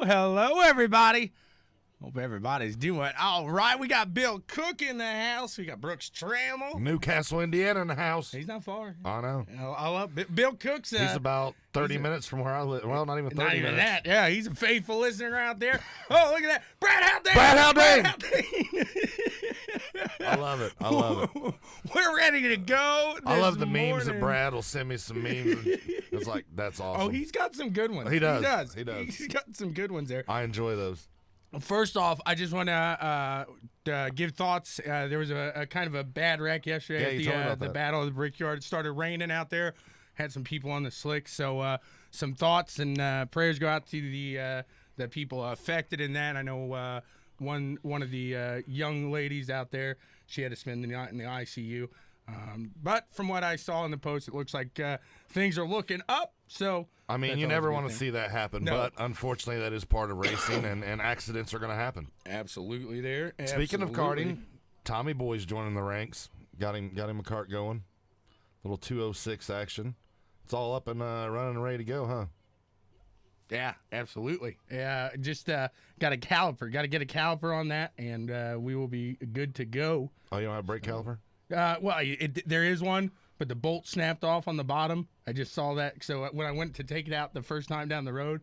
Hello, everybody. Hope everybody's doing all right. We got Bill Cook in the house. We got Brooks Trammell. Newcastle, Indiana in the house. He's not far. I know. I love Bill Cook's. He's about 30 minutes from where I live. Well, not even 30 minutes. Not even that. Yeah, he's a faithful listener out there. Oh, look at that. Brad Haldane. Brad Haldane. I love it. I love it. We're ready to go. I love the memes that Brad will send me some memes. It's like, that's awesome. Oh, he's got some good ones. He does. He's got some good ones there. I enjoy those. First off, I just want to give thoughts. There was a kind of a bad wreck yesterday at the Battle of the Brickyard. It started raining out there. Had some people on the slick. So some thoughts and prayers go out to the people affected in that. I know one of the young ladies out there, she had to spend the night in the ICU. But from what I saw in the post, it looks like things are looking up. So I mean, you never want to see that happen, No. but unfortunately, that is part of racing, and accidents are going to happen. Absolutely there. Speaking of karting, Tommy Boy's joining the ranks. Got him a kart going. Little 206 action. It's all up and running and ready to go, huh? Yeah, absolutely. Yeah, just got a caliper. Got to get a caliper on that, and we will be good to go. Oh, you don't have a brake caliper? Well, there is one, but the bolt snapped off on the bottom. I just saw that. So when I went to take it out the first time down the road,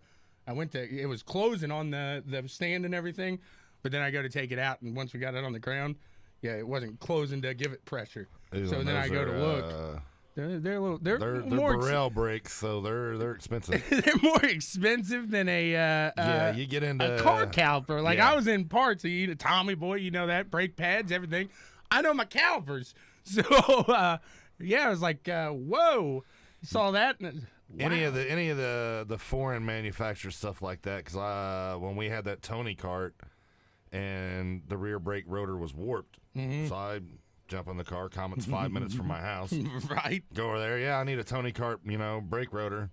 it was closing on the stand and everything, but then I go to take it out, and once we got it on the ground, yeah, it wasn't closing to give it pressure. So then I go to look. They're more Burrell brakes, so they're expensive. They're more expensive than a you get into a car caliper. Like yeah. I was in parts. So you Tommy Boy, you know that brake pads, everything. I know my calipers, so yeah, I was like, whoa, you saw that? Wow. Any of the foreign manufacturer stuff like that, because when we had that Tony kart and the rear brake rotor was warped, so I jump in the car. Comet's 5 minutes from my house. Right. Go over there. Yeah, I need a Tony kart, brake rotor.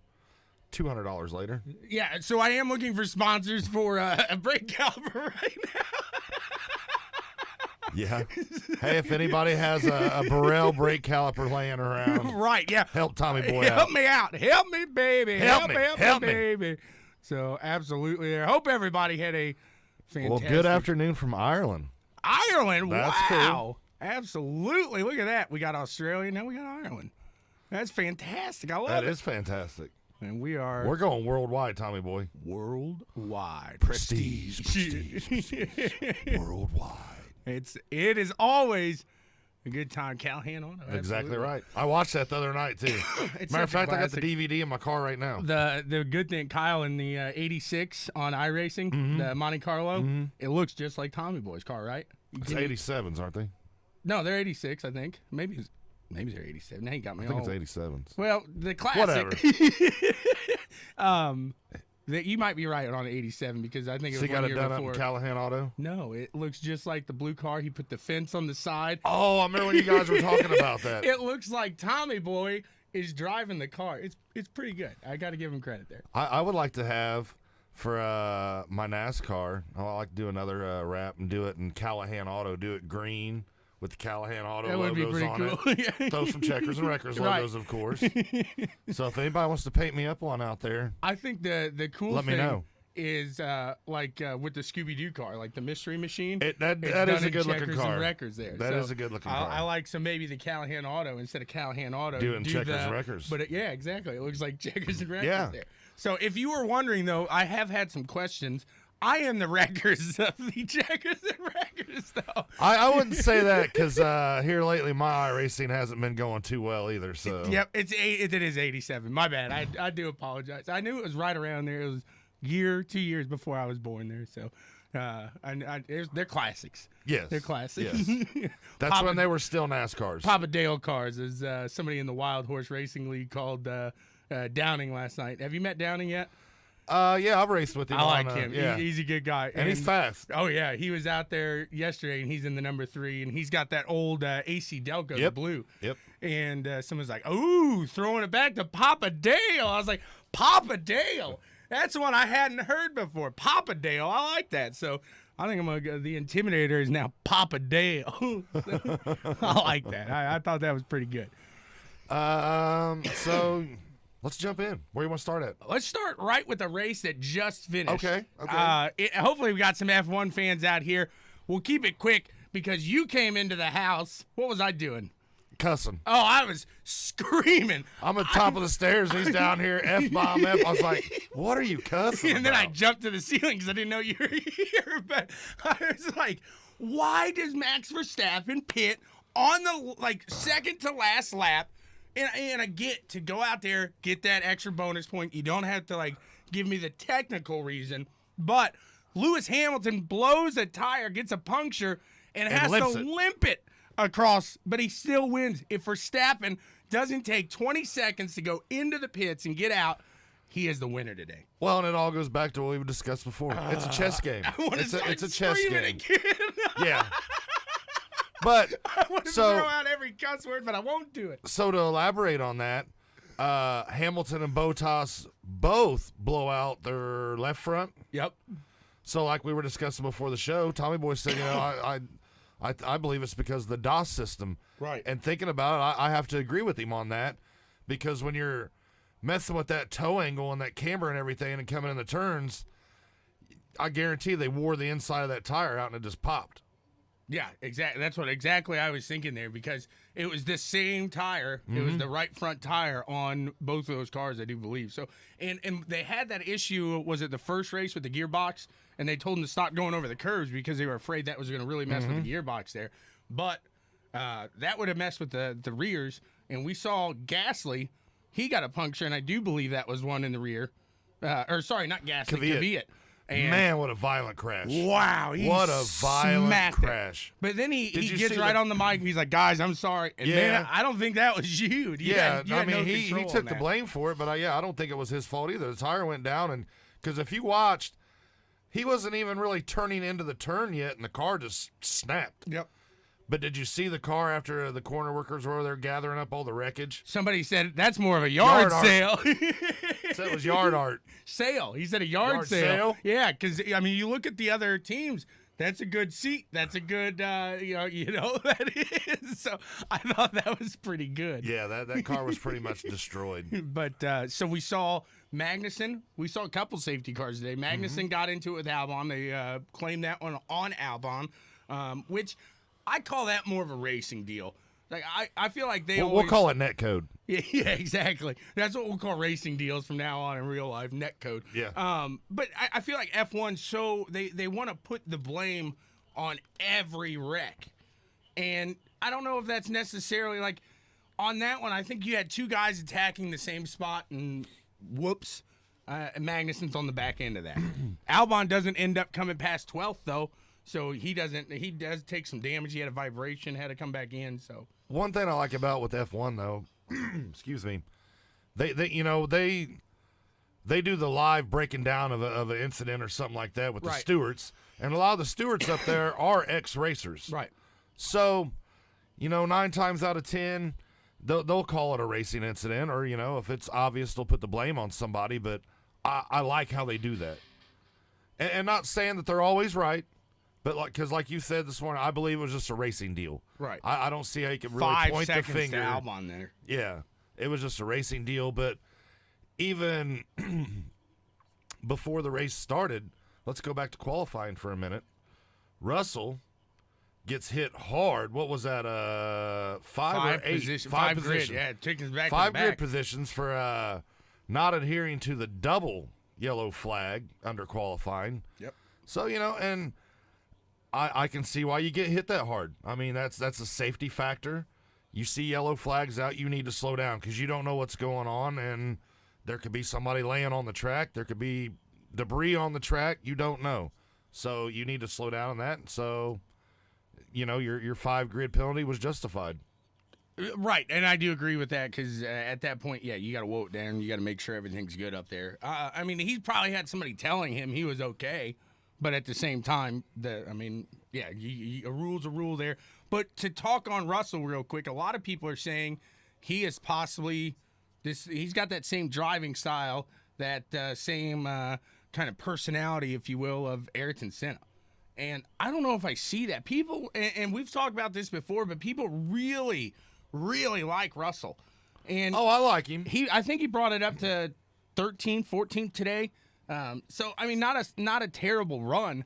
$200 later. Yeah, so I am looking for sponsors for a brake caliper right now. Yeah. Hey, if anybody has a Burrell brake caliper laying around, right? Yeah. help Tommy Boy out. Help me out. Help me, baby. Help me, baby. So absolutely. I hope everybody had a fantastic. Well, good afternoon from Ireland. Ireland. That's wow. cool. Absolutely. Look at that. We got Australia. Now we got Ireland. That's fantastic. I love it. That is fantastic. And we're going worldwide, Tommy Boy. Worldwide. Prestige. Worldwide. It is always a good time. Callahan on it. Exactly right. I watched that the other night too. Matter of fact, I got the DVD in my car right now. The good thing, Kyle, in the 86 on iRacing, the Monte Carlo, it looks just like Tommy Boy's car, right? It's 87s, aren't they? No, they're 86, I think. Maybe they're 87. Now you got me. I think it's 87s. Well, the classic. Whatever. You might be right on 87 because I think it was got one it year done before. up in Callahan Auto? No, it looks just like the blue car. He put the fence on the side. Oh, I remember when you guys were talking about that. It looks like Tommy Boy is driving the car. It's pretty good. I got to give him credit there. I would like to have for my NASCAR. I like to do another wrap and do it in Callahan Auto. Do it green with the Callahan Auto that would logos be on pretty cool. it. Throw some Checkers and Wreckers logos, of course. So if anybody wants to paint me up one out there, I think the cool let me know. Is with the Scooby-Doo car, like the Mystery Machine. That is a good-looking car. And Wreckers there. That is a good-looking car. I like maybe the Callahan Auto instead of Callahan Auto. Do Checkers and Wreckers. But yeah, exactly. It looks like Checkers and Wreckers Yeah. there. So if you were wondering, though, I have had some questions. I am the Wreckers of the Checkers and Wreckers, though. I wouldn't say that because here lately my iRacing hasn't been going too well either. So yep, it is 87. My bad. I do apologize. I knew it was right around there. It was 2 years before I was born there. So they're classics. Yes, they're classics. Yes. That's when they were still NASCARs. Papa Dale cars, as somebody in the Wild Horse Racing League called Downing last night. Have you met Downing yet? Yeah, I've raced with him. I like him. Yeah. He's a good guy. And he's fast. Oh, yeah. He was out there yesterday, and he's in the number 3, and he's got that old AC Delco, the blue. Yep. And someone's like, ooh, throwing it back to Papa Dale. I was like, Papa Dale? That's one I hadn't heard before. Papa Dale. I like that. So I think I'm going to go. The Intimidator is now Papa Dale. I like that. I thought that was pretty good. So let's jump in. Where do you want to start at? Let's start right with the race that just finished. Okay. Hopefully we got some F1 fans out here. We'll keep it quick because you came into the house. What was I doing? Cussing. Oh, I was screaming. I'm at the top of the stairs. He's down here. F-bomb, F. I was like, what are you cussing And then I about? jumped to the ceiling because I didn't know you were here. But I was like, why does Max Verstappen pit on the second to last lap? And I get to go out there, get that extra bonus point. You don't have to give me the technical reason. But Lewis Hamilton blows a tire, gets a puncture, and has to limp it across, but he still wins. If Verstappen doesn't take 20 seconds to go into the pits and get out, he is the winner today. Well, and it all goes back to what we've discussed before. It's a chess game. It's a chess game. Again. Yeah. But I want to throw out every cuss word, but I won't do it. So to elaborate on that, Hamilton and Bottas both blow out their left front. Yep. So like we were discussing before the show, Tommy Boy said, I believe it's because of the DOS system. Right. And thinking about it, I have to agree with him on that because when you're messing with that toe angle and that camber and everything and coming in the turns, I guarantee they wore the inside of that tire out and it just popped. Yeah, exactly. That's what exactly I was thinking there because it was the same tire. Mm-hmm. It was the right front tire on both of those cars, I do believe. So, and they had that issue, was it the first race with the gearbox? And they told them to stop going over the curves because they were afraid that was going to really mess with the gearbox there. But that would have messed with the rears. And we saw Gasly, he got a puncture, and I do believe that was one in the rear. Not Gasly, Kvyat. And man, what a violent crash. Wow. What a violent crash. But then he gets right on the mic. He's like, guys, I'm sorry. And man, I don't think that was you. He took the blame for it, but I don't think it was his fault either. The tire went down, and because if you watched, he wasn't even really turning into the turn yet, and the car just snapped. Yep. But did you see the car after the corner workers were there gathering up all the wreckage? Somebody said that's more of a yard sale. So it was yard art. Sale. He said a yard sale. Yeah, because, you look at the other teams. That's a good seat. That's a good, that is. So I thought that was pretty good. Yeah, that car was pretty much destroyed. But so we saw Magnussen. We saw a couple safety cars today. Magnussen got into it with Albon. They claimed that one on Albon, which – I call that more of a racing deal. I feel like we'll call it net code. Yeah, exactly. That's what we'll call racing deals from now on in real life, net code. Yeah. But I feel like F1, so they want to put the blame on every wreck. And I don't know if that's necessarily on that one, I think you had two guys attacking the same spot and whoops, Magnussen's on the back end of that. Albon doesn't end up coming past 12th though. So he does take some damage. He had a vibration, had to come back in. So one thing I like about with F1 though, excuse me, they do the live breaking down of an incident or something like that with the stewards, and a lot of the stewards up there are ex-racers. Right. So, 9 times out of 10, they'll call it a racing incident, or if it's obvious, they'll put the blame on somebody. But I like how they do that. And not saying that they're always right, but because like you said this morning, I believe it was just a racing deal. Right. I don't see how you could really 5 point the seconds finger. to Albon there. Yeah, it was just a racing deal. But even before the race started, let's go back to qualifying for a minute. Russell gets hit hard. What was that? 5 or 8? Position, 5 grid. positions. Yeah, taking us back 5 to the back. grid positions for not adhering to the double yellow flag under qualifying. Yep. So, and I can see why you get hit that hard. I mean, that's a safety factor. You see yellow flags out, you need to slow down because you don't know what's going on, and there could be somebody laying on the track. There could be debris on the track. You don't know. So you need to slow down on that. So, your 5 grid penalty was justified. Right, and I do agree with that because at that point, yeah, you got to woe it down. You got to make sure everything's good up there. I mean, he probably had somebody telling him he was okay, but at the same time, a rule's a rule there. But to talk on Russell real quick, a lot of people are saying he is possibly he's got that same driving style, that same kind of personality, if you will, of Ayrton Senna. And I don't know if I see that. People, and we've talked about this before, but people really like Russell. And I like him. I think he brought it up to 13th, 14th today. So I mean, not a terrible run,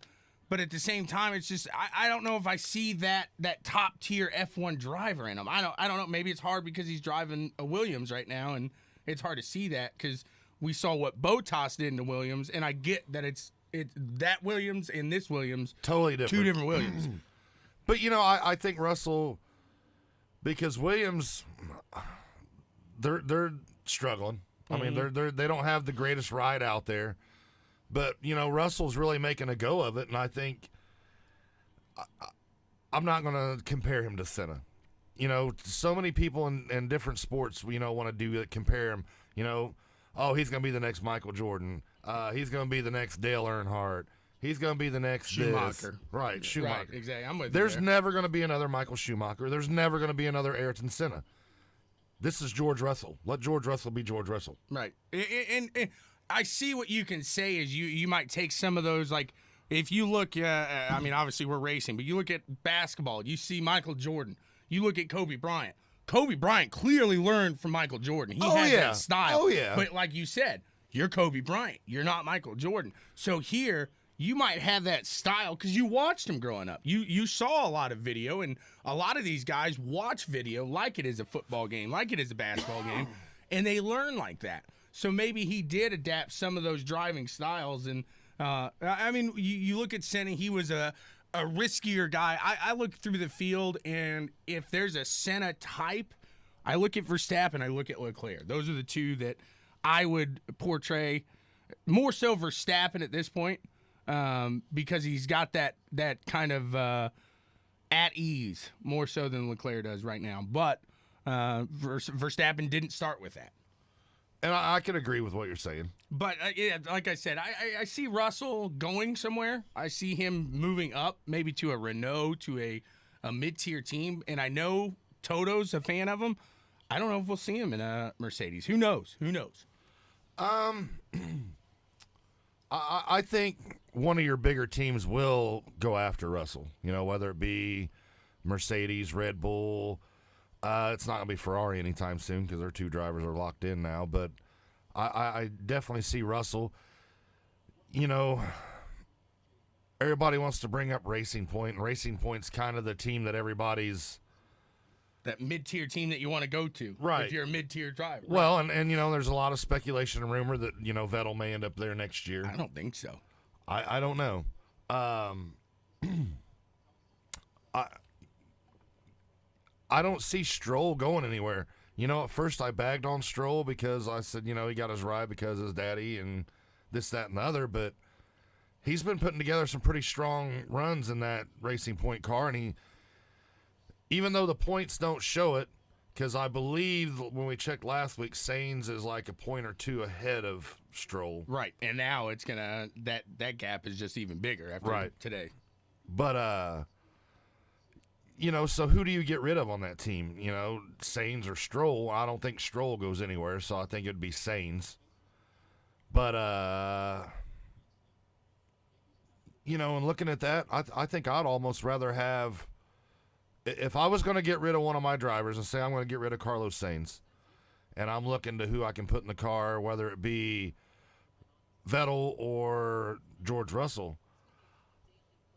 but at the same time, it's just I don't know if I see that top tier F1 driver in him. I don't know. Maybe it's hard because he's driving a Williams right now, and it's hard to see that because we saw what Bottas did in the Williams, and I get that it's that Williams and this Williams totally different, 2 different Williams. But I think Russell, because Williams, they're struggling. I mean, they don't have the greatest ride out there, but Russell's really making a go of it, and I think I'm not going to compare him to Senna. So many people in different sports, want to do it, compare him. Oh, he's going to be the next Michael Jordan. He's going to be the next Dale Earnhardt. He's going to be the next Schumacher. Right, Schumacher. Right, exactly. I'm with There's you there. never going to be another Michael Schumacher. There's never going to be another Ayrton Senna. This is George Russell. Let George Russell be George Russell. Right. And I see what you can say is you might take some of those, like, if you look, I mean, obviously we're racing, but you look at basketball, you see Michael Jordan. You look at Kobe Bryant. Kobe Bryant clearly learned from Michael Jordan. He has that style. Oh, yeah. But like you said, you're Kobe Bryant. You're not Michael Jordan. So here, you might have that style because you watched him growing up. You saw a lot of video, and a lot of these guys watch video like it is a football game, like it is a basketball game, and they learn like that. So maybe he did adapt some of those driving styles. And, I mean, you look at Senna, he was a riskier guy. I look through the field, and if there's a Senna type, I look at Verstappen, I look at Leclerc. Those are the two that I would portray, more so Verstappen at this point, because he's got that kind of at ease more so than Leclerc does right now. But Verstappen didn't start with that. And I can agree with what you're saying. But, yeah, like I said, I see Russell going somewhere. I see him moving up, maybe to a Renault, to a mid-tier team. And I know Toto's a fan of him. I don't know if we'll see him in a Mercedes. Who knows? I think one of your bigger teams will go after Russell, whether it be Mercedes, Red Bull. It's not going to be Ferrari anytime soon because their 2 drivers are locked in now. But I definitely see Russell. Everybody wants to bring up Racing Point, and Racing Point's kind of the team that everybody's – that mid-tier team that you want to go to, right? If you're a mid-tier driver. Right? Well, and there's a lot of speculation and rumor that Vettel may end up there next year. I don't think so. I don't know. I don't see Stroll going anywhere. At first I bagged on Stroll because I said, he got his ride because of his daddy and this, that, and the other, but he's been putting together some pretty strong runs in that Racing Point car, and even though the points don't show it, because I believe when we checked last week, Sainz is like a point or 2 ahead of Stroll. Right, and now it's gonna that gap is just even bigger after today. But so who do you get rid of on that team? Sainz or Stroll? I don't think Stroll goes anywhere, so I think it'd be Sainz. But and looking at that, I think I'd almost rather have, if I was going to get rid of one of my drivers and say I'm going to get rid of Carlos Sainz, and I'm looking to who I can put in the car, whether it be Vettel or George Russell,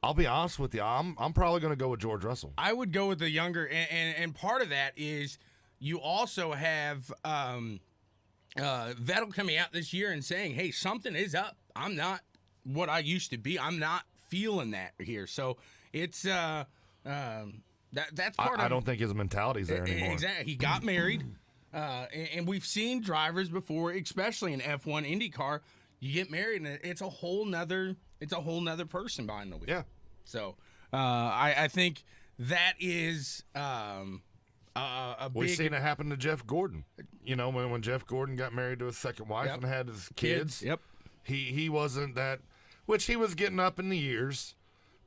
I'll be honest with you, I'm probably going to go with George Russell. I would go with the younger, and part of that is you also have Vettel coming out this year and saying, hey, something is up. I'm not what I used to be. I'm not feeling that here. So it's that's part of it. I don't think his mentality's there anymore. Exactly. He got married, and we've seen drivers before, especially in F1 IndyCar. You get married, and it's a whole nother person behind the wheel. Yeah. So I think that is a big. We've seen it happen to Jeff Gordon. When Jeff Gordon got married to his second wife and had his kids. Yep. He wasn't that, which he was getting up in the years,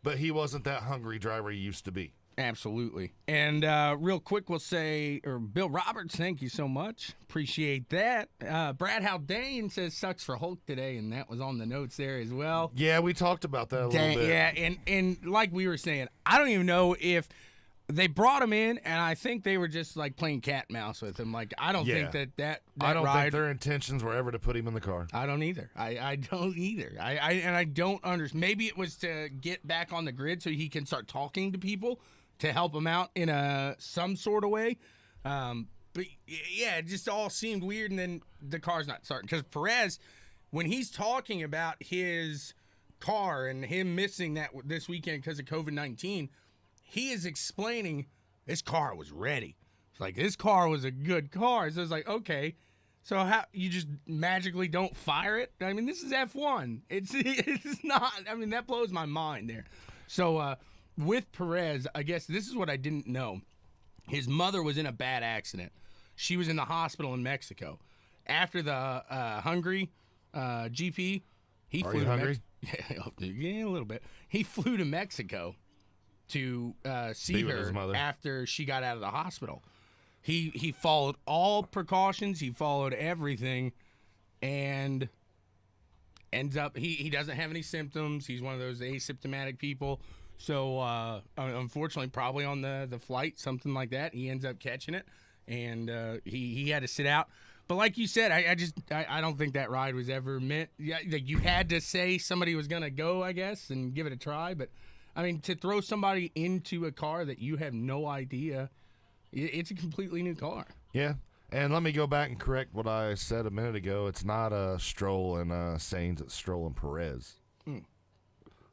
but he wasn't that hungry driver he used to be. Absolutely. And real quick, we'll say, or Bill Roberts, thank you so much. Appreciate that. Brad Haldane says sucks for Hulk today, and that was on the notes there as well. Yeah, we talked about that a little bit. Yeah, and like we were saying, I don't even know if they brought him in, and I think they were just like playing cat and mouse with him. Like, I don't think that I don't think their intentions were ever to put him in the car. I don't either. I don't either. I don't understand. Maybe it was to get back on the grid so he can start talking to people to help him out in some sort of way. But yeah, it just all seemed weird, and then the car's not starting. Because Perez, when he's talking about his car and him missing that this weekend because of COVID-19, he is explaining this car was ready. It's like, this car was a good car. So it's like, okay, so how you just magically don't fire it? I mean, this is F1. It's not. I mean, that blows my mind there. So with Perez, I guess this is what I didn't know. His mother was in a bad accident. She was in the hospital in Mexico. After the Hungary GP, he flew to hungry? Yeah, a little bit. He flew to Mexico to see her after she got out of the hospital. He followed all precautions. He followed everything, and ends up he doesn't have any symptoms. He's one of those asymptomatic people. So unfortunately, probably on the flight, something like that, he ends up catching it, and he had to sit out. But like you said, I don't think that ride was ever meant. Yeah, like you had to say somebody was gonna go, I guess, and give it a try. But I mean, to throw somebody into a car that you have no idea, it's a completely new car. Yeah, and let me go back and correct what I said a minute ago. It's not a Stroll and Sainz, it's Stroll and Perez.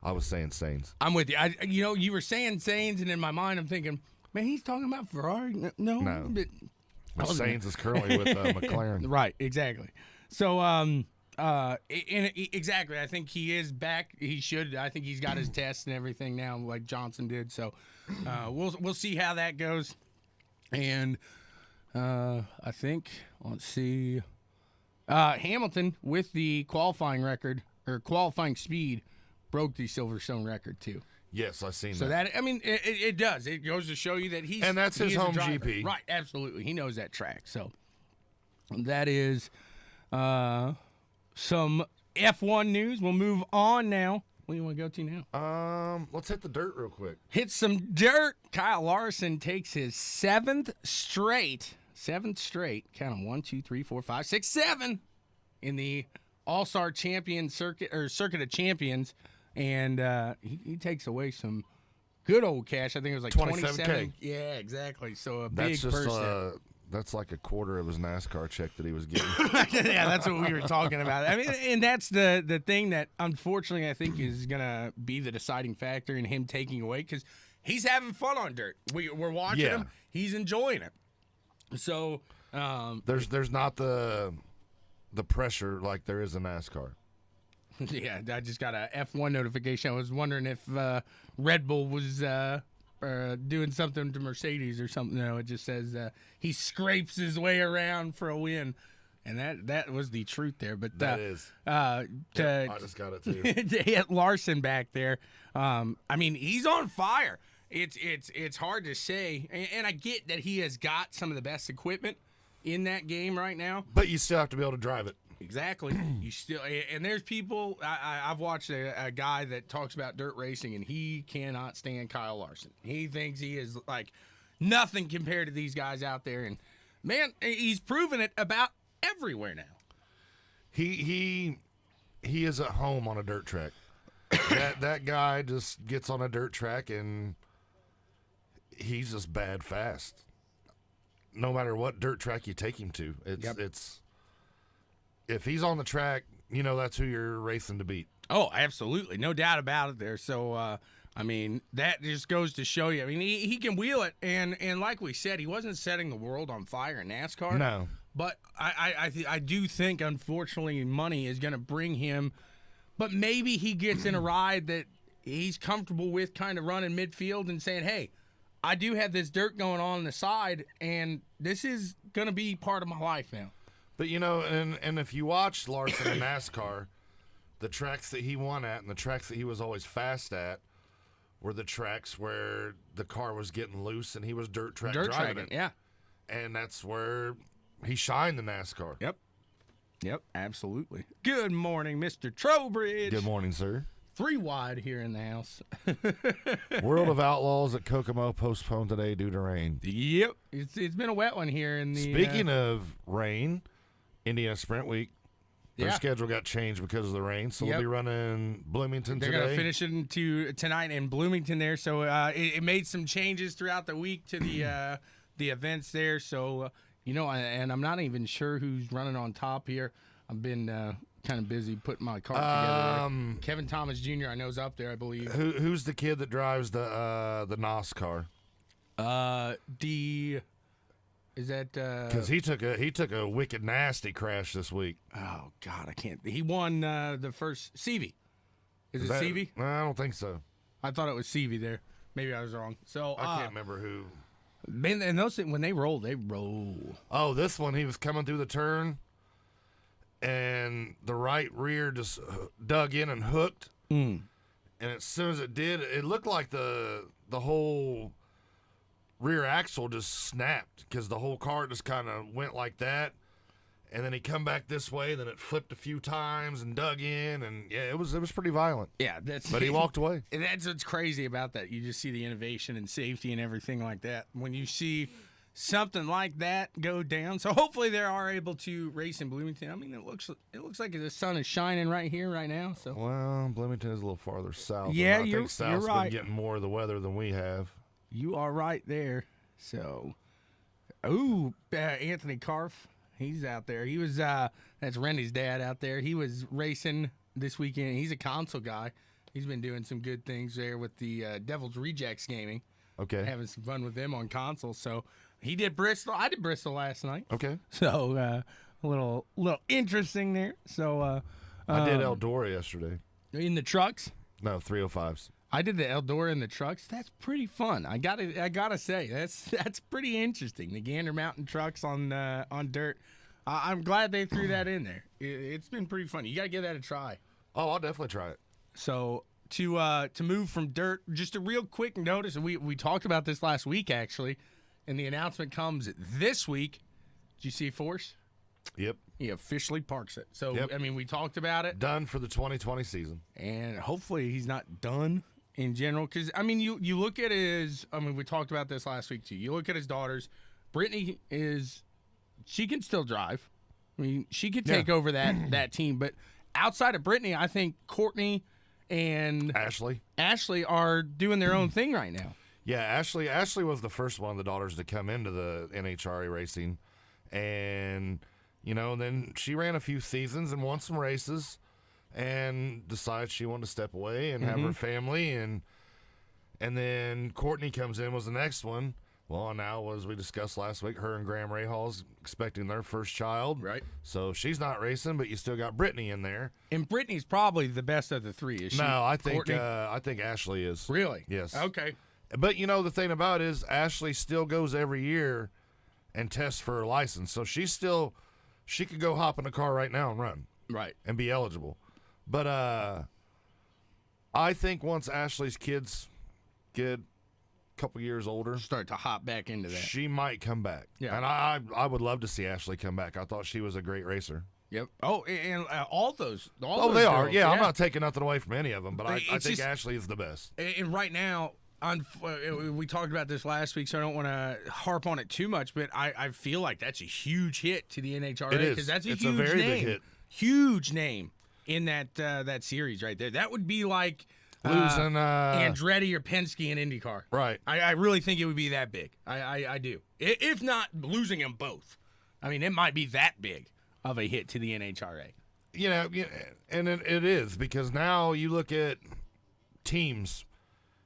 I was saying Sainz. I'm with you. You were saying Sainz, and in my mind, I'm thinking, man, he's talking about Ferrari. No. But Sainz is currently with McLaren. Right, exactly. So, exactly. I think he is back. He should. I think he's got his tests and everything now, like Johnson did. So, we'll see how that goes. And I think, let's see, Hamilton with the qualifying record or qualifying speed broke the Silverstone record too. Yes, I've seen that. So that, I mean, it does. It goes to show you that he's... And that's his home GP. Right, absolutely. He knows that track. So that is some F1 news. We'll move on now. What do you want to go to now? Let's hit the dirt real quick. Hit some dirt. Kyle Larson takes his seventh straight, count them, 1, 2, 3, 4, 5, 6, 7 in the All-Star Champion Circuit, or Circuit of Champions. And he takes away some good old cash. I think it was like 27K. Yeah, exactly. So a big purse. That's like a quarter of his NASCAR check that he was getting. Yeah, that's what we were talking about. I mean, and that's the thing that unfortunately I think is gonna be the deciding factor in him taking away, because he's having fun on dirt. We're watching him. He's enjoying it. So there's not the pressure like there is in NASCAR. Yeah, I just got a F1 notification. I was wondering if Red Bull was doing something to Mercedes or something. No, it just says he scrapes his way around for a win, and that was the truth there. But that is. I just got it too. To hit Larson back there, I mean, he's on fire. It's hard to say, and I get that he has got some of the best equipment in that game right now. But you still have to be able to drive it. Exactly. You still, and there's people. I've watched a guy that talks about dirt racing, and he cannot stand Kyle Larson. He thinks he is like nothing compared to these guys out there. And man, he's proven it about everywhere now. He is at home on a dirt track. that guy just gets on a dirt track and he's just bad fast. No matter what dirt track you take him to, it's if he's on the track, that's who you're racing to beat. Oh, absolutely. No doubt about it there. So, I mean, that just goes to show you. I mean, he can wheel it. And like we said, he wasn't setting the world on fire in NASCAR. No. But I do think, unfortunately, money is going to bring him. But maybe he gets in a ride that he's comfortable with, kind of running midfield and saying, hey, I do have this dirt going on the side, and this is going to be part of my life now. But, and if you watch Larson in NASCAR, the tracks that he won at and the tracks that he was always fast at were the tracks where the car was getting loose and he was dirt driving it. Yeah. And that's where he shined in NASCAR. Yep, absolutely. Good morning, Mr. Trowbridge. Good morning, sir. 3 wide here in the house. World of Outlaws at Kokomo postponed today due to rain. Yep, it's been a wet one here in the. Speaking of rain, Indiana Sprint Week, their schedule got changed because of the rain, so they'll be running Bloomington today. They're going to finish it tonight in Bloomington there, so it made some changes throughout the week to the events there. So and I'm not even sure who's running on top here. I've been kind of busy putting my card together. Kevin Thomas Jr. I know is up there, I believe. Who's the kid that drives the NOS car? Is that because he took a wicked nasty crash this week. Oh God, I can't. He won the first Seavey. Is it Seavey? I don't think so. I thought it was Seavey there. Maybe I was wrong. So I can't remember who. Man, and those when they roll, they roll. Oh, this one he was coming through the turn, and the right rear just dug in and hooked. And as soon as it did, it looked like the whole rear axle just snapped because the whole car just kind of went like that, and then he come back this way, then it flipped a few times and dug in, and it was pretty violent. Yeah, but he walked away. And that's what's crazy about that. You just see the innovation and safety and everything like that when you see something like that go down. So hopefully they are able to race in Bloomington. I mean, it looks like the sun is shining right here, right now. So Bloomington is a little farther south. Yeah, I think South's right. been getting more of the weather than we have. You are right there. So, Anthony Karff, he's out there. He was that's Randy's dad out there. He was racing this weekend. He's a console guy. He's been doing some good things there with the Devil's Rejects gaming. Okay, having some fun with them on console. So he did Bristol. I did Bristol last night. Okay, so a little interesting there. So I did Eldora yesterday in the trucks. No, 305s. I did the Eldora in the trucks. That's pretty fun. I gotta say that's pretty interesting. The Gander Mountain trucks on dirt. I'm glad they threw that in there. It's been pretty fun. You gotta give that a try. Oh, I'll definitely try it. So to move from dirt, just a real quick notice. We talked about this last week actually, and the announcement comes this week. Did you see Force? Yep. He officially parks it. So I mean, we talked about it. Done for the 2020 season, and hopefully he's not done. In general, because, I mean, you look at his, I mean, we talked about this last week, too. You look at his daughters. Brittany she can still drive. I mean, she could take over that team. But outside of Brittany, I think Courtney and Ashley are doing their own thing right now. Yeah, Ashley was the first one of the daughters to come into the NHRA racing. And, then she ran a few seasons and won some races. And decided she wanted to step away and have her family, and then Courtney comes in, was the next one. Well, now, as we discussed last week, her and Graham Rahall's expecting their first child. Right. So she's not racing, but you still got Brittany in there. And Brittany's probably the best of the three, is she? No, I think Ashley is. Really? Yes. Okay. But the thing about it is Ashley still goes every year and tests for her license. So she could go hop in a car right now and run. Right. And be eligible. But I think once Ashley's kids get a couple years older, start to hop back into that, she might come back. Yeah. And I would love to see Ashley come back. I thought she was a great racer. Yep. Oh, and all those. They are. girls, Yeah, I'm not taking nothing away from any of them, but I think just, Ashley is the best. And right now, we talked about this last week, so I don't want to harp on it too much, but I feel like that's a huge hit to the NHRA. It is. Because that's It's huge a very name. big hit. Huge name in that series right there. That would be like Losing Andretti or Penske in IndyCar. Right. I really think it would be that big. I do. If not losing them both. I mean, it might be that big of a hit to the NHRA. You know, and it is, because now you look at teams.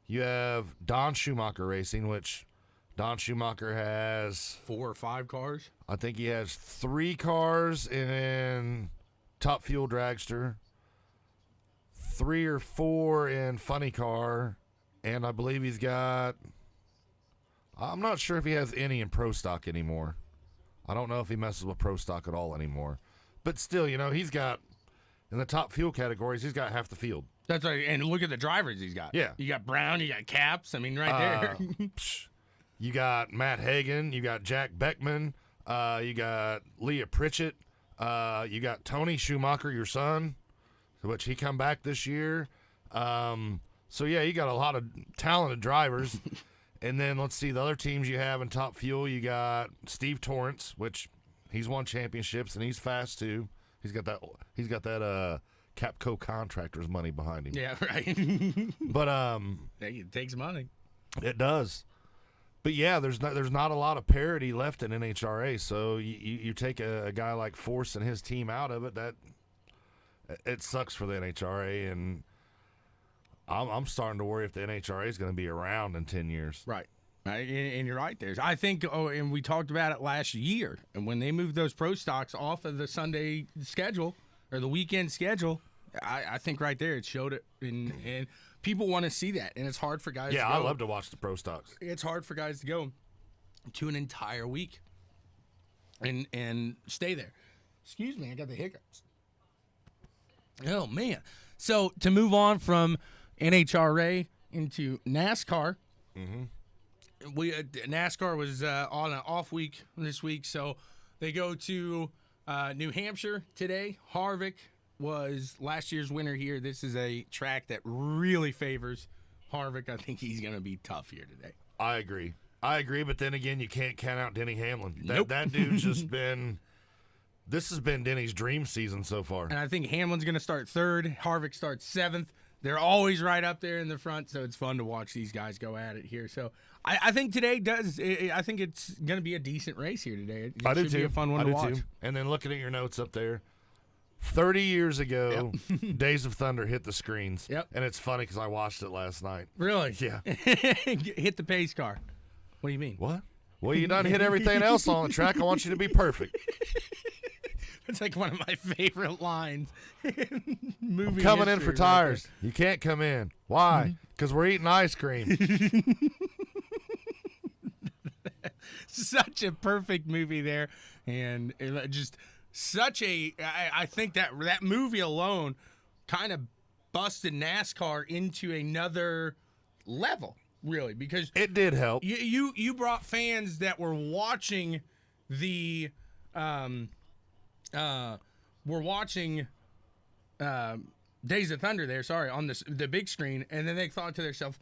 You have Don Schumacher Racing, which Don Schumacher has 4 or 5 cars. I think he has 3 cars in Top Fuel Dragster, 3 or 4 in Funny Car, and I believe he's got, I'm not sure if he has any in Pro Stock anymore. I don't know if he messes with Pro Stock at all anymore. But still, you know, he's got, in the top fuel categories, he's got half the field. That's right. And look at the drivers he's got. Yeah. You got Brown, you got Caps. I mean, right there. You got Matt Hagan. You got Jack Beckman. You got Leah Pritchett. You got Tony Schumacher, your son, which he come back this year. So, yeah, you got a lot of talented drivers. And then let's see the other teams you have in Top Fuel. You got Steve Torrance, which he's won championships and he's fast too. He's got that Capco Contractors money behind him. Yeah, right. But it takes money. It does. But yeah, there's not a lot of parity left in NHRA. So you take a guy like Force and his team out of it, that it sucks for the NHRA, and I'm starting to worry if the NHRA is going to be around in 10 years. Right. And you're right there. I think, and we talked about it last year, and when they moved those pro stocks off of the Sunday schedule or the weekend schedule, I think right there it showed it, and people want to see that, and it's hard for guys to go. I love to watch the pro stocks. It's hard for guys to go to an entire week and stay there. Excuse me, I got the hiccups. Oh, man. So to move on from NHRA into NASCAR, NASCAR was on an off week this week, so they go to New Hampshire today. Harvick was last year's winner here. This is a track that really favors Harvick. I think he's going to be tough here today. I agree, but then again, you can't count out Denny Hamlin. Nope. That dude's just been – this has been Denny's dream season so far. And I think Hamlin's going to start 3rd. Harvick starts 7th. They're always right up there in the front, so it's fun to watch these guys go at it here. So I think today I think it's going to be a decent race here today. It should be a fun one to watch. Too. And then looking at your notes up there, 30 years ago, Days of Thunder hit the screens. Yep. And it's funny because I watched it last night. Really? Yeah. Hit the pace car. What do you mean? What? Well, you done hit everything else on the track. I want you to be perfect. It's like one of my favorite lines. I'm coming in for tires. You can't come in. Why? Because we're eating ice cream. Such a perfect movie there. And just such a – I think that movie alone kind of busted NASCAR into another level, really, because it did help. You brought fans that were watching the we're watching Days of Thunder there, on the big screen, and then they thought to themselves,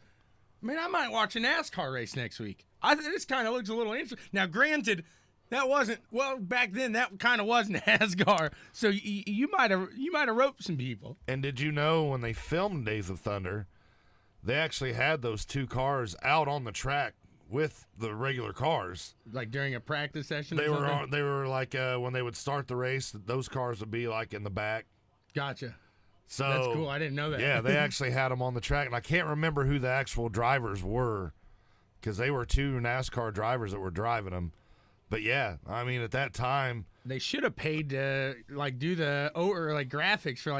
man, I might watch a NASCAR race next week. This kind of looks a little interesting. Now, granted, that wasn't, well, back then that kind of was NASCAR, so you might have roped some people. And did you know when they filmed Days of Thunder, they actually had those 2 cars out on the track with the regular cars, like during a practice session. They were like when they would start the race, those cars would be like in the back. Gotcha. So that's cool. I didn't know that. Yeah, they actually had them on the track, and I can't remember who the actual drivers were because they were 2 NASCAR drivers that were driving them. But yeah, I mean, at that time, they should have paid to do the graphics for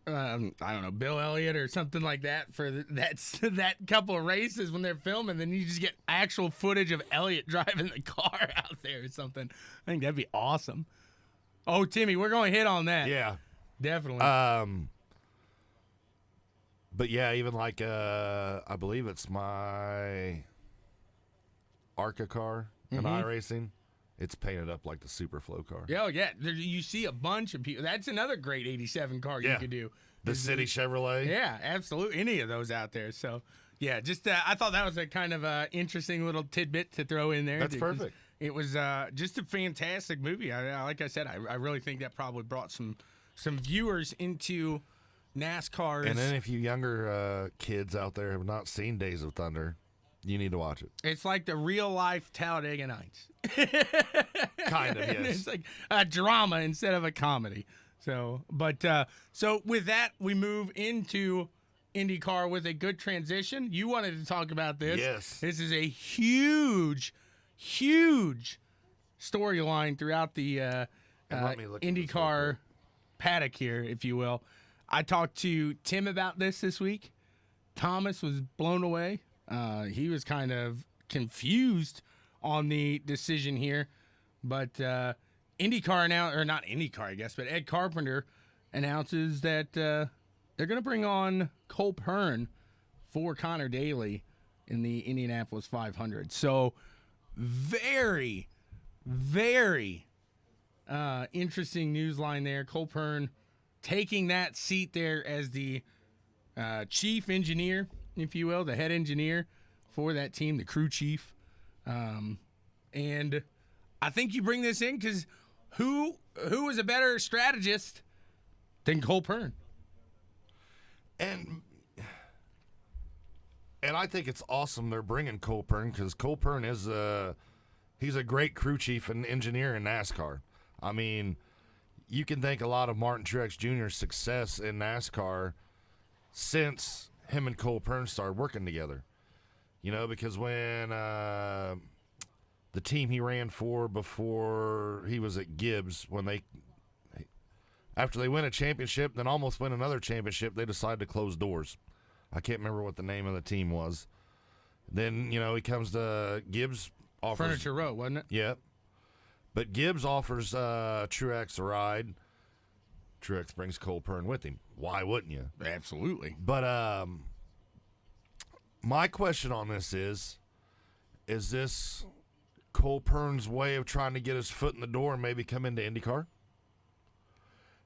I don't know, Bill Elliott or something like that for that couple of races when they're filming. Then you just get actual footage of Elliott driving the car out there or something. I think that'd be awesome. Oh, Timmy, we're going to hit on that. Yeah, definitely. But yeah, even I believe it's my ARCA car in iRacing. it's painted up like the Superflow car. Yeah, yeah. You see a bunch of people. That's another great 87 car you could do. The City Chevrolet. Yeah, absolutely. Any of those out there. So, yeah, just I thought that was a kind of interesting little tidbit to throw in there. That's perfect. It was just a fantastic movie. Like I said, I really think that probably brought some viewers into NASCAR. And then if you younger kids out there have not seen Days of Thunder, you need to watch it. It's like the real-life Talladega Nights. Kind of, yes. It's like a drama instead of a comedy. So with that, we move into IndyCar with a good transition. You wanted to talk about this. Yes. This is a huge storyline throughout the IndyCar paddock here, if you will. I talked to Tim about this week. Thomas was blown away. He was kind of confused on the decision here, but IndyCar now, or not IndyCar, I guess, but Ed Carpenter announces that they're going to bring on Cole Pearn for Connor Daly in the Indianapolis 500. So very, very interesting news line there. Cole Pearn taking that seat there as the chief engineer, if you will, the head engineer for that team, the crew chief. And I think you bring this in because who is a better strategist than Cole Pearn? And I think it's awesome they're bringing Cole Pearn because Cole Pearn is he's a great crew chief and engineer in NASCAR. I mean, you can thank a lot of Martin Truex Jr.'s success in NASCAR since him and Cole Pearn started working together. You know, because when the team he ran for before he was at Gibbs, after they win a championship, then almost win another championship, they decided to close doors. I can't remember what the name of the team was. Then, you know, he comes to Gibbs. Furniture Row, wasn't it? Yeah. But Gibbs offers Truex a ride. Truex brings Cole Pearn with him. Why wouldn't you? Absolutely. But my question on this is this Cole Pearn's way of trying to get his foot in the door and maybe come into IndyCar?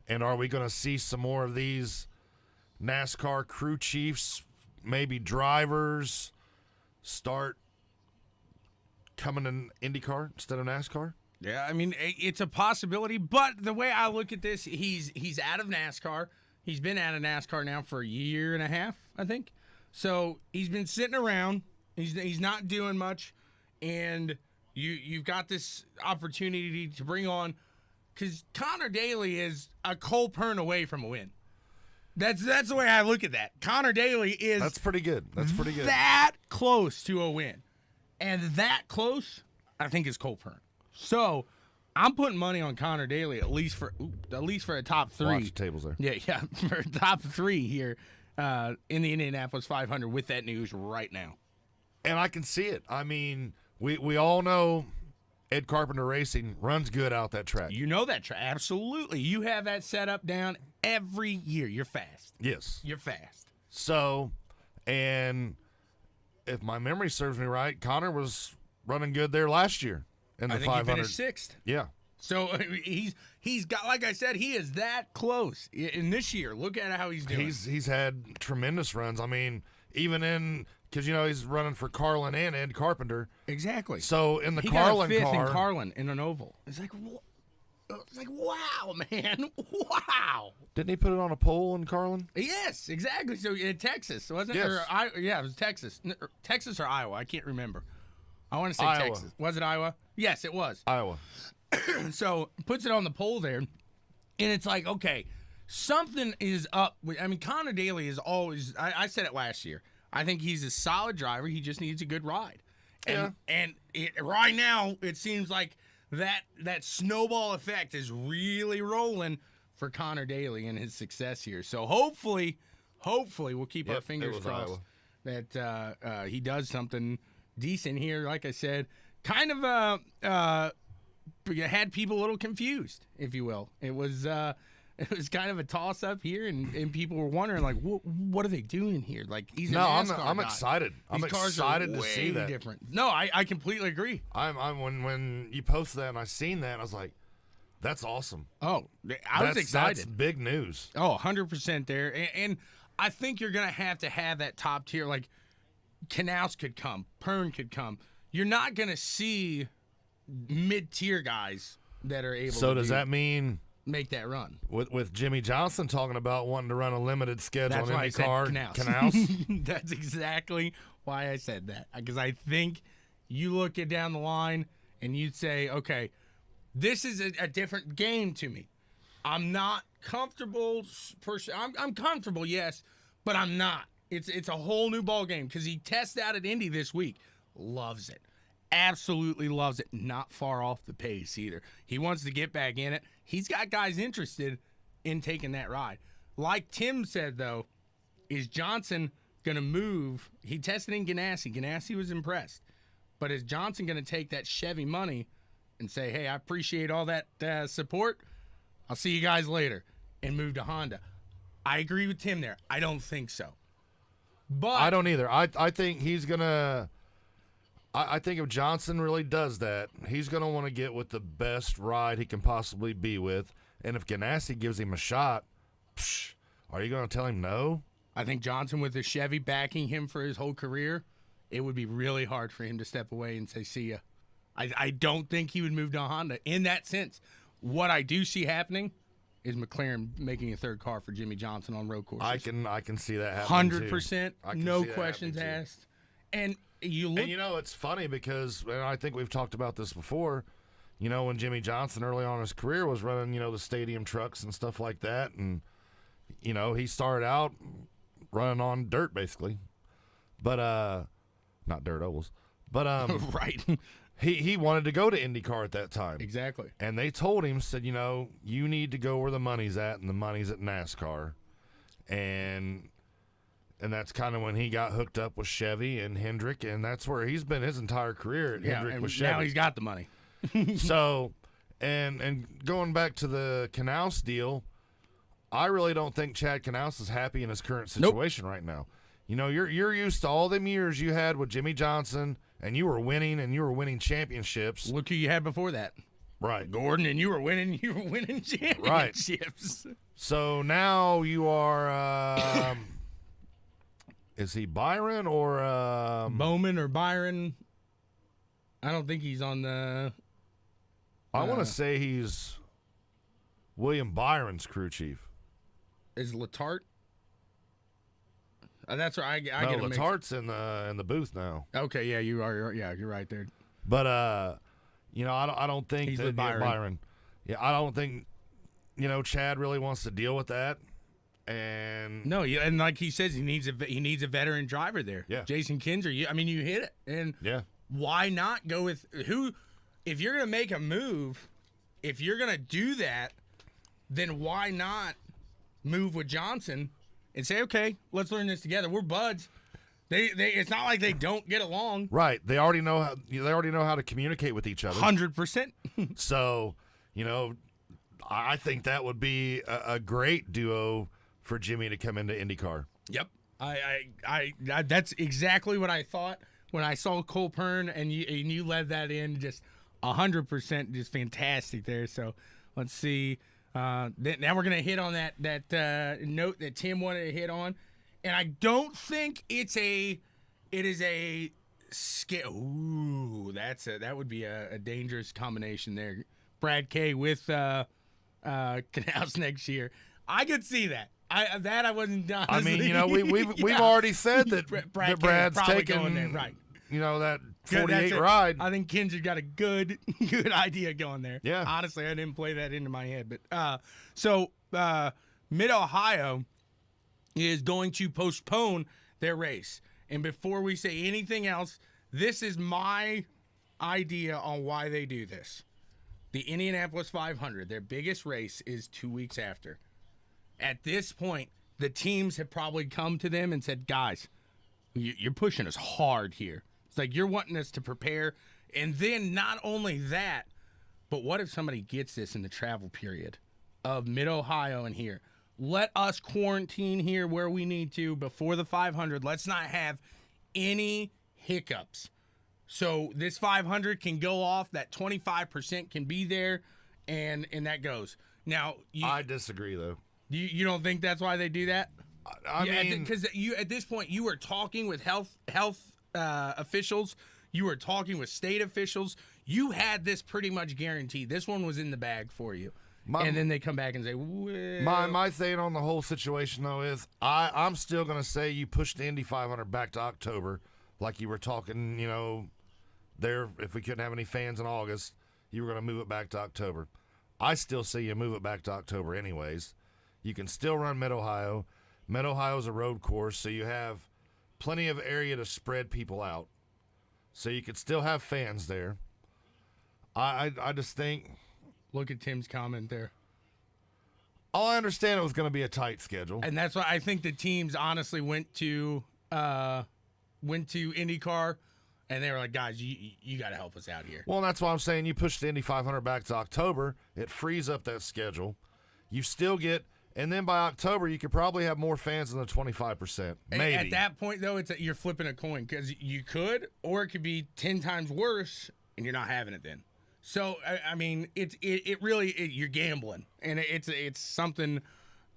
And are we going to see some more of these NASCAR crew chiefs, maybe drivers, start coming in IndyCar instead of NASCAR? Yeah, I mean, it's a possibility, but the way I look at this, he's out of NASCAR. He's been out of NASCAR now for a year and a half, I think. So he's been sitting around. He's not doing much, and you've got this opportunity to bring on, because Connor Daly is a Cole Pearn away from a win. That's the way I look at that. Connor Daly is That's pretty good. That close to a win, and that close, I think, is Cole Pearn. So I'm putting money on Connor Daly at least for a top three. Watch the tables there. Yeah, for a top three here in the Indianapolis 500 with that news right now. And I can see it. I mean, we all know Ed Carpenter Racing runs good out that track. You know that track. Absolutely. You have that set up down every year. You're fast. Yes. You're fast. So, and if my memory serves me right, Connor was running good there last year. In the I think 500. he finished sixth. Yeah. So he's got, like I said, he is that close. In this year, look at how he's doing. He's had tremendous runs. I mean, even because you know he's running for Carlin and Ed Carpenter. Exactly. So in the he Carlin got a fifth car, in Carlin in an oval. It's like wow, man, wow. Didn't he put it on a pole in Carlin? Yes, exactly. So in Texas, wasn't yes. it? Yeah, it was Texas. Texas or Iowa? I can't remember. I want to say Iowa. Texas. Was it Iowa? Yes, it was. Iowa. So puts it on the pole there, and it's like, okay, something is up. I mean, Connor Daly is always, I said it last year, I think he's a solid driver. He just needs a good ride. And right now, it seems like that snowball effect is really rolling for Connor Daly and his success here. So hopefully we'll keep our fingers crossed that he does something decent here. Like I said, kind of had people a little confused, if you will. It was It was kind of a toss-up here, and people were wondering, like, what are they doing here? Like, he's a NASCAR I'm guy. excited. I'm excited to see that. Different. No, I completely agree. When you posted that and I seen that, I was like, that's awesome. Oh, I was excited. That's big news. Oh, 100% there. And I think you're going to have that top tier. Like, Knaus could come. Pern could come. You're not going to see mid-tier guys that are able to So does that mean make that run? With Jimmy Johnson talking about wanting to run a limited schedule on IndyCar, Knaus. That's exactly why I said that. Because I think you look it down the line and you'd say, okay, this is a different game to me. I'm not comfortable. I'm comfortable, yes, but I'm not. It's a whole new ball game because he tests out at Indy this week. Loves it. Absolutely loves it. Not far off the pace either. He wants to get back in it. He's got guys interested in taking that ride. Like Tim said, though, is Johnson going to move? He tested in Ganassi. Ganassi was impressed. But is Johnson going to take that Chevy money and say, hey, I appreciate all that support. I'll see you guys later, and move to Honda? I agree with Tim there. I don't think so. But I don't either. I think he's going to – I think if Johnson really does that, he's going to want to get with the best ride he can possibly be with. And if Ganassi gives him a shot, are you going to tell him no? I think Johnson, with the Chevy backing him for his whole career, it would be really hard for him to step away and say, see ya. I don't think he would move to Honda in that sense. What I do see happening is McLaren making a third car for Jimmy Johnson on road courses. I can see that happening 100%, no questions asked. And it's funny because, and I think we've talked about this before, when Jimmy Johnson early on in his career was running, the stadium trucks and stuff like that. And, he started out running on dirt basically, but, not dirt ovals, but, right. He wanted to go to IndyCar at that time. Exactly. And they told him, said, you need to go where the money's at, and the money's at NASCAR. And that's kind of when he got hooked up with Chevy and Hendrick, and that's where he's been his entire career at Hendrick with Chevy. Now he's got the money. So, and going back to the Knaus deal, I really don't think Chad Knaus is happy in his current situation right now. You're used to all them years you had with Jimmy Johnson, and you were winning championships. Look who you had before that. Right. Gordon, and you were winning championships. Right. So now you are is he Byron or Bowman or Byron? I don't think he's on the I want to say he's William Byron's crew chief. Is Letarte? That's right. I get him mixed. Letarte's in the booth now. Okay, yeah, you are. Yeah, you're right there. But I don't think he's that with Byron. Yeah, I don't think Chad really wants to deal with that. And no, and like he says, he needs a veteran driver there. Yeah, Jason Kinzer. You hit it. And yeah, why not go with who? If you're gonna make a move, if you're gonna do that, then why not move with Johnson and say, okay, let's learn this together. We're buds. It's not like they don't get along. Right. They already know how to communicate with each other. 100%. So, I think that would be a great duo for Jimmy to come into IndyCar. Yep. I that's exactly what I thought when I saw Cole Pern and you led that in. Just 100%, just fantastic there. So let's see. Now we're gonna hit on that note that Tim wanted to hit on, and I don't think it is a skill. Ooh, that would be a dangerous combination there. Brad K with Knaus next year. I could see that. I wasn't done. I mean, we've already said that Brad's taking going there, right? That 48 ride. I think Kinzer got a good idea going there. Yeah. Honestly, I didn't play that into my head, but so Mid-Ohio is going to postpone their race. And before we say anything else, this is my idea on why they do this. The Indianapolis 500, their biggest race, is 2 weeks after. At this point, the teams have probably come to them and said, guys, you're pushing us hard here. It's like you're wanting us to prepare. And then not only that, but what if somebody gets this in the travel period? of Mid-Ohio in here. Let us quarantine here where we need to before the 500. Let's not have any hiccups. So this 500 can go off. That 25% can be there, and that goes. Now, I disagree, though. You don't think that's why they do that? I mean, because at this point you were talking with health officials, you were talking with state officials. You had this pretty much guaranteed. This one was in the bag for you. And then they come back and say, well. My thing on the whole situation, though, is I'm still going to say you push the Indy 500 back to October, like you were talking, there, if we couldn't have any fans in August, you were going to move it back to October. I still say you move it back to October anyways. You can still run Mid-Ohio. Mid-Ohio is a road course, so you have plenty of area to spread people out. So you could still have fans there. I just think... Look at Tim's comment there. I understand it was going to be a tight schedule. And that's why I think the teams honestly went to IndyCar, and they were like, guys, you got to help us out here. Well, that's why I'm saying you push the Indy 500 back to October. It frees up that schedule. You still get, and then by October, you could probably have more fans than the 25%. Maybe. At that point, though, you're flipping a coin because you could, or it could be 10 times worse, and you're not having it then. So I mean, it really you're gambling, and it's something,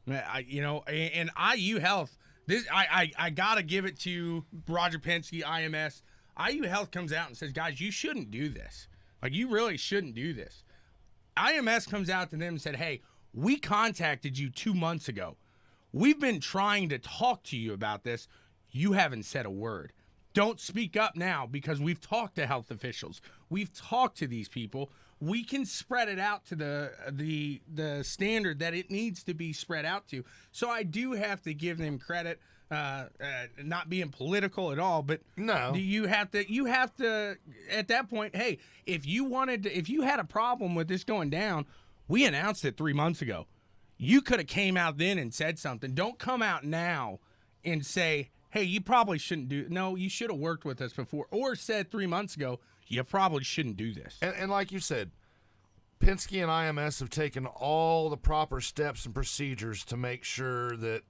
and IU Health. This I gotta give it to Roger Penske, IMS. IU Health comes out and says, guys, you shouldn't do this. Like, you really shouldn't do this. IMS comes out to them and said, hey, we contacted you 2 months ago. We've been trying to talk to you about this. You haven't said a word. Don't speak up now because we've talked to health officials. We've talked to these people. We can spread it out to the standard that it needs to be spread out to. So I do have to give them credit, not being political at all, but no, you have to at that point, hey, if you had a problem with this going down, we announced it 3 months ago. You could have came out then and said something. Don't come out now and say, hey, you probably shouldn't do. No, you should have worked with us before, or said 3 months ago, you probably shouldn't do this. And like you said, Penske and IMS have taken all the proper steps and procedures to make sure that,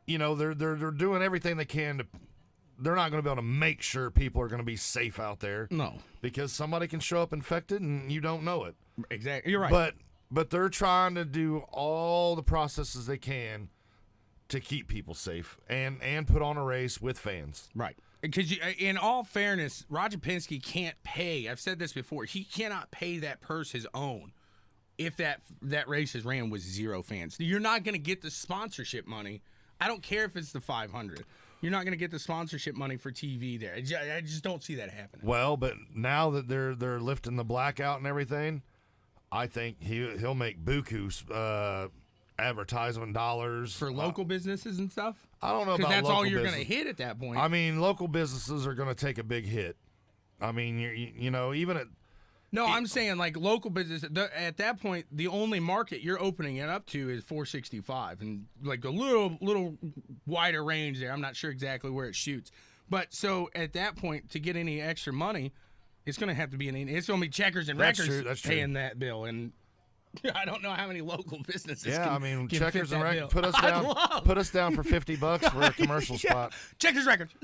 they're doing everything they can to. They're not going to be able to make sure people are going to be safe out there. No, because somebody can show up infected and you don't know it. Exactly, you're right. But they're trying to do all the processes they can to keep people safe and put on a race with fans. Right. Because in all fairness, Roger Penske can't pay. I've said this before. He cannot pay that purse his own if that race is ran with 0 fans. You're not going to get the sponsorship money. I don't care if it's the 500. You're not going to get the sponsorship money for TV there. I just don't see that happening. Well, but now that they're lifting the blackout and everything, I think he'll make buku advertisement dollars for local businesses and stuff. I don't know about that's local all you're business. going to hit at that point. I mean, local businesses are going to take a big hit. I mean, even at. No, I'm saying like local business. At that point, the only market you're opening it up to is 465, and like a little wider range there. I'm not sure exactly where it shoots, but so at that point, to get any extra money, it's going to have to be it's going to be Checkers and Records paying that bill, and I don't know how many local businesses. Yeah, can, I mean, can Checkers and Records. Put Put us down for $50 for a commercial spot. Checkers Records.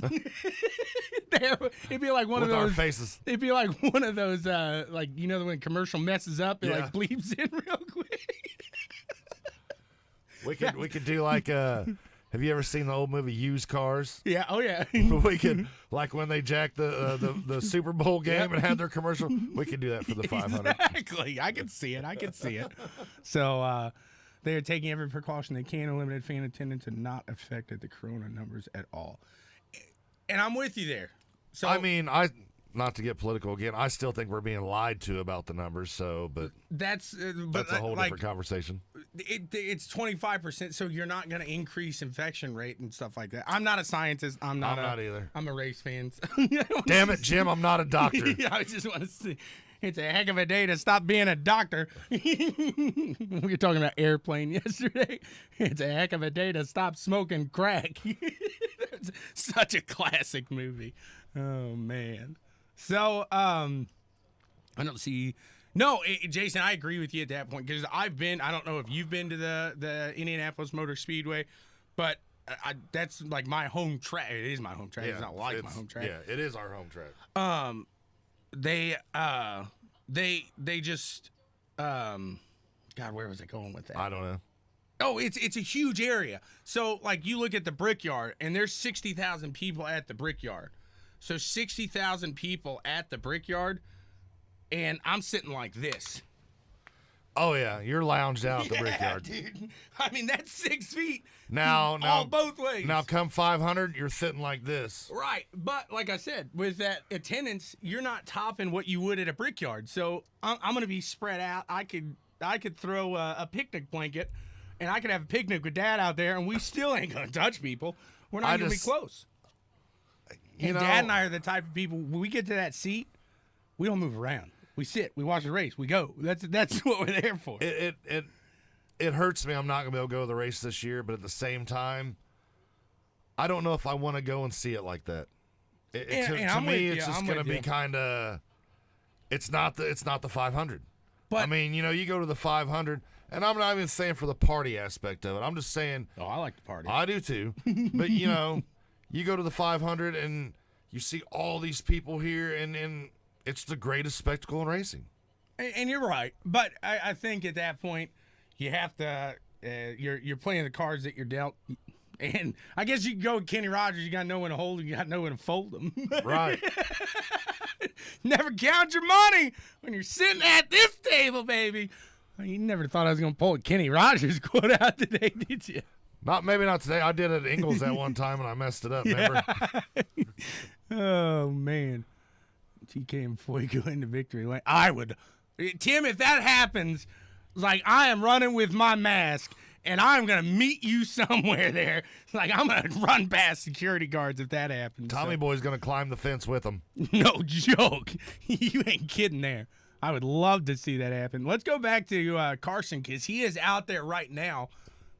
It'd be like one with of those our faces. It'd be like one of those, like when commercial messes up, it like bleeps in real quick. We could do like have you ever seen the old movie Used Cars? Yeah. Oh yeah. We could, like when they jacked the Super Bowl game and had their commercial. We could do that for the 500. Exactly. I can see it. So they are taking every precaution they can to limit fan attendance and not affected the corona numbers at all. And I'm with you there. So I mean, not to get political again, I still think we're being lied to about the numbers. So, but that's a whole different conversation. It's 25%, so you're not going to increase infection rate and stuff like that. I'm not a scientist. I'm not either. I'm a race fan. Damn it, Jim! I'm not a doctor. Yeah, I just want to see. It's a heck of a day to stop being a doctor. We were talking about Airplane yesterday. It's a heck of a day to stop smoking crack. It's such a classic movie. Oh man. So I don't see No, Jason, I agree with you at that point because I don't know if you've been to the Indianapolis Motor Speedway, but that's like my home track. It is my home track. Yeah, it's not like my home track. Yeah, it is our home track. They just God, where was I going with that? I don't know. Oh, it's a huge area. So like you look at the Brickyard and there's 60,000 people at the Brickyard. So 60,000 people at the Brickyard, and I'm sitting like this. Oh yeah, you're lounged out at the Brickyard, dude. I mean that's 6 feet. Now, all both ways. Now, come 500, you're sitting like this. Right, but like I said, with that attendance, you're not topping what you would at a Brickyard. So I'm going to be spread out. I could throw a picnic blanket, and I could have a picnic with Dad out there, and we still ain't going to touch people. We're not going to be close. And Dad and I are the type of people. When we get to that seat, we don't move around. We sit. We watch the race. We go. That's what we're there for. It hurts me I'm not going to be able to go to the race this year, but at the same time, I don't know if I want to go and see it like that. To me, it's just going to be kind of it's not the 500. But I mean, you go to the 500, and I'm not even saying for the party aspect of it. I'm just saying, oh, I like the party. I do too. But you go to the 500 and you see all these people here, and it's the greatest spectacle in racing. And you're right, but I think at that point you have to. You're playing the cards that you're dealt, and I guess you can go with Kenny Rogers. You got to know when to hold them. You got to know when to fold them. Right. Never count your money when you're sitting at this table, baby. You never thought I was going to pull a Kenny Rogers quote out today, did you? Maybe not today. I did it at Ingles that one time and I messed it up. Remember? Oh man, TK and Foy go into victory lane. I would, Tim, if that happens, like I am running with my mask and I'm gonna meet you somewhere there. Like I'm gonna run past security guards if that happens. Tommy Boy's gonna climb the fence with him. No joke. You ain't kidding there. I would love to see that happen. Let's go back to Carson because he is out there right now.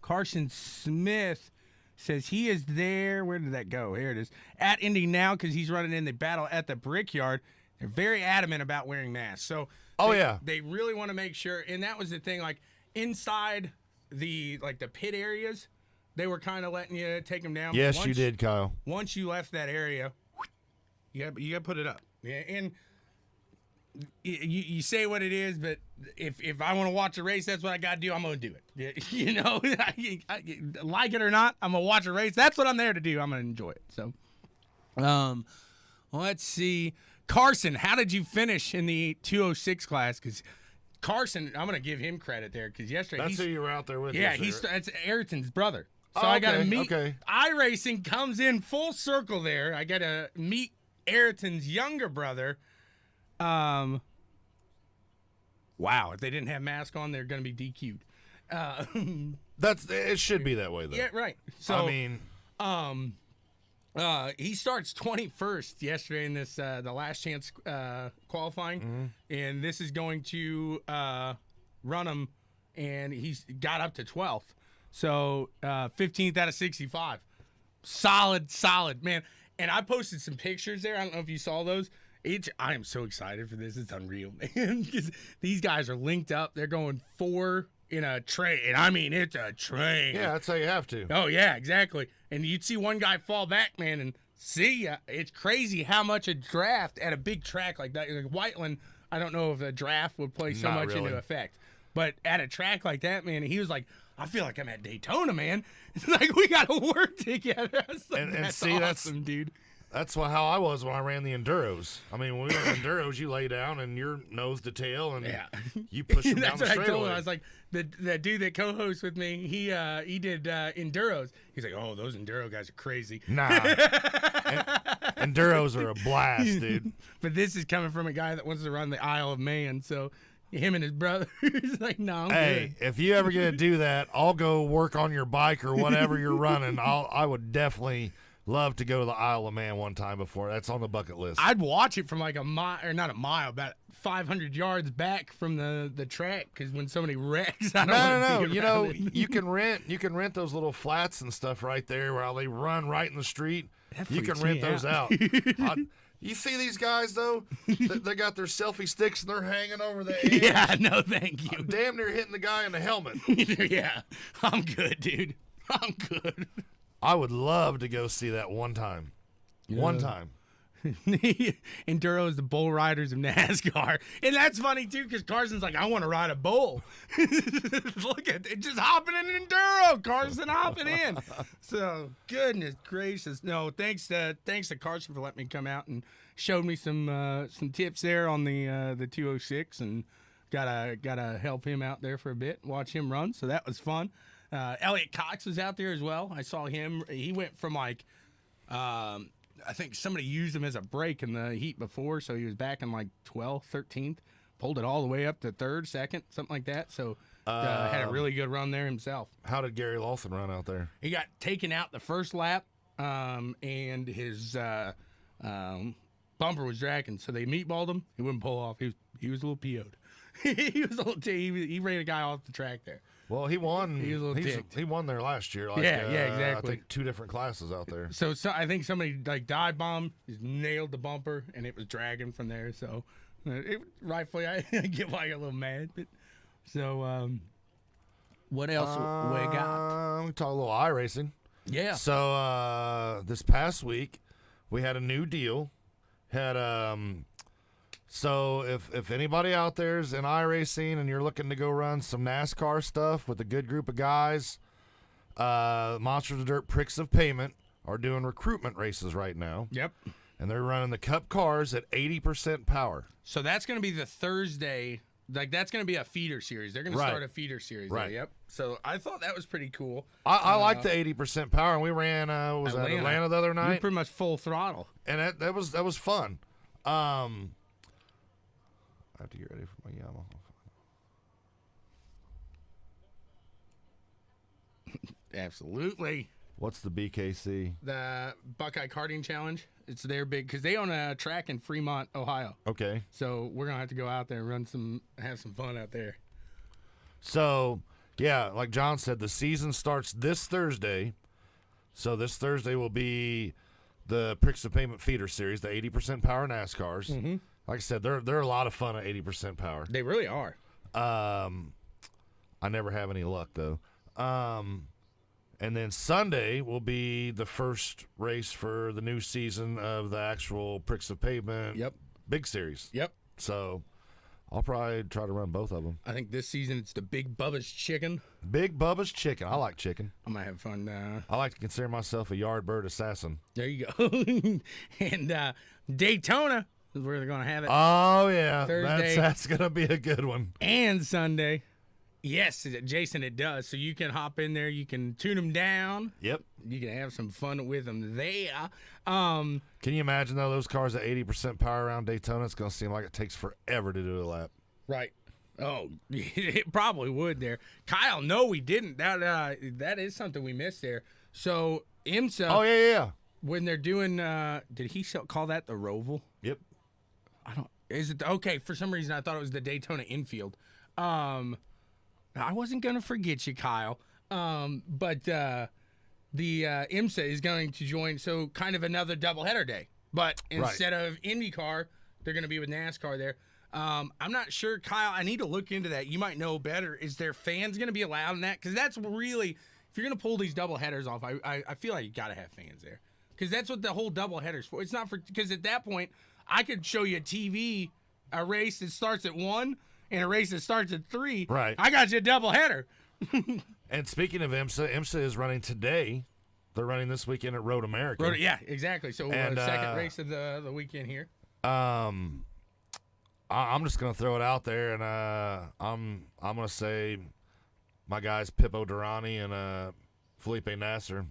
Carson Smith says he is there. Where did that go? Here it is. At Indy now because he's running in the battle at the Brickyard. They're very adamant about wearing masks. So they really want to make sure. And that was the thing, like inside the pit areas, they were kind of letting you take them down. Yes, you did, Kyle. Once you left that area, you got to put it up. Yeah, and you say what it is, but if I want to watch a race, that's what I got to do. I'm going to do it. I like it or not, I'm going to watch a race. That's what I'm there to do. I'm going to enjoy it. So, let's see. Carson, how did you finish in the 206 class? Because Carson, I'm going to give him credit there because yesterday that's who you were out there with. Yeah, that's Ayrton's brother. So I got to meet. Okay. iRacing comes in full circle there. I got to meet Ayrton's younger brother. Wow, if they didn't have masks on, they're going to be DQ'd. It should be that way though. Yeah, right. So I mean, he starts 21st yesterday in this the last chance qualifying, and this is going to run him, and he's got up to 12th, so 15th out of 65. Solid, man. And I posted some pictures there. I don't know if you saw those. I am so excited for this. It's unreal, man. Because these guys are linked up. They're going 4 in a train. And I mean, it's a train. Yeah, that's how you have to. Oh, yeah, exactly. And you'd see one guy fall back, man, and see ya. It's crazy how much a draft at a big track like that. Like Whiteland, I don't know if a draft would play so much into effect. But at a track like that, man, he was like, I feel like I'm at Daytona, man. It's like, we got to work together. I was like, that's awesome, dude. That's how I was when I ran the Enduros. I mean, when we were in Enduros, you lay down and you're nose to tail, and you push them down the straightaway. That's what I told him. I was like, the dude that co-hosts with me, he did Enduros. He's like, oh, those Enduro guys are crazy. Nah. Enduros are a blast, dude. But this is coming from a guy that wants to run the Isle of Man, so him and his brother, he's like, no, I'm good. If you ever get to do that, I'll go work on your bike or whatever you're running. I would definitely love to go to the Isle of Man one time before. That's on the bucket list. I'd watch it from like a mile, or not a mile, about 500 yards back from the track, because when somebody wrecks, I don't want to be around it. you can rent those little flats and stuff right there while they run right in the street. You can rent those out. You see these guys, though? They got their selfie sticks and they're hanging over the edge. Yeah, no, thank you. I'm damn near hitting the guy in the helmet. Yeah, I'm good, dude. I'm good. I would love to go see that one time. Yeah. One time. Enduro is the bull riders of NASCAR. And that's funny, too, because Carson's like, I want to ride a bull. Look at it, just hopping in an Enduro. Carson hopping in. So, goodness gracious. No, thanks to Carson for letting me come out and showed me some tips there on the 206, and gotta help him out there for a bit, watch him run. So that was fun. Elliot Cox was out there as well. I saw him. He went from like I think somebody used him as a brake in the heat before, so he was back in like 12th, 13th, pulled it all the way up to 3rd, 2nd, something like that. So had a really good run there himself. How did Gary Lawson run out there? He got taken out the first lap, and his bumper was dragging, so they meatballed him. He wouldn't pull off. He was a little PO'd. He was a little he ran a guy off the track there. Well, he won. He was a little ticked. He won there last year. Like, yeah, exactly. I think 2 different classes out there. So I think somebody like dive bombed, just nailed the bumper, and it was dragging from there. So rightfully, I get why I got a little mad. But so what else we got? We talk a little iRacing. Yeah. So this past week we had a new deal. So if anybody out there is in iRacing and you're looking to go run some NASCAR stuff with a good group of guys, Monsters of Dirt Pricks of Payment are doing recruitment races right now. Yep. And they're running the Cup cars at 80% power. So that's going to be the Thursday. Like, that's going to be a feeder series. They're going to start a feeder series. Right. There. Yep. So I thought that was pretty cool. I like the 80% power, and we ran Atlanta the other night. We were pretty much full throttle. And that was fun. I have to get ready for my Yamaha. Absolutely. What's the BKC? The Buckeye Karting Challenge. It's their big, because they own a track in Fremont, Ohio. Okay. So we're going to have to go out there and have some fun out there. So, yeah, like John said, the season starts this Thursday. So this Thursday will be the Pricks of Payment feeder series, the 80% power NASCARs. Mm-hmm. Like I said, they're a lot of fun at 80% power. They really are. I never have any luck, though. And then Sunday will be the first race for the new season of the actual Pricks of Pavement big series. Yep. So I'll probably try to run both of them. I think this season it's the Big Bubba's Chicken. Big Bubba's Chicken. I like chicken. I'm going to have fun. I like to consider myself a yard bird assassin. There you go. And Daytona is where they're going to have it. Oh, yeah. Thursday. That's going to be a good one. And Sunday. Yes, Jason, it does. So you can hop in there. You can tune them down. Yep. You can have some fun with them there. Can you imagine, though, those cars at 80% power around Daytona? It's going to seem like it takes forever to do a lap. Right. Oh, it probably would there. Kyle, no, we didn't. That is something we missed there. So IMSA. Oh, yeah. When they're doing, did he call that the Roval? Yep. Is it okay? For some reason, I thought it was the Daytona infield. I wasn't going to forget you, Kyle. But the IMSA is going to join, so kind of another doubleheader day. But instead of IndyCar, they're going to be with NASCAR there. I'm not sure, Kyle. I need to look into that. You might know better. Is there fans going to be allowed in that? Because that's really, if you're going to pull these doubleheaders off, I feel like you got to have fans there. Because that's what the whole doubleheader's for. It's not for, because at that point, I could show you a race that starts at 1 and a race that starts at 3. Right. I got you a doubleheader. And speaking of IMSA is running today. They're running this weekend at Road America. Yeah, exactly. So second race of the weekend here. I'm just gonna throw it out there, and I'm gonna say my guys Pippo Durrani and Felipe Nasser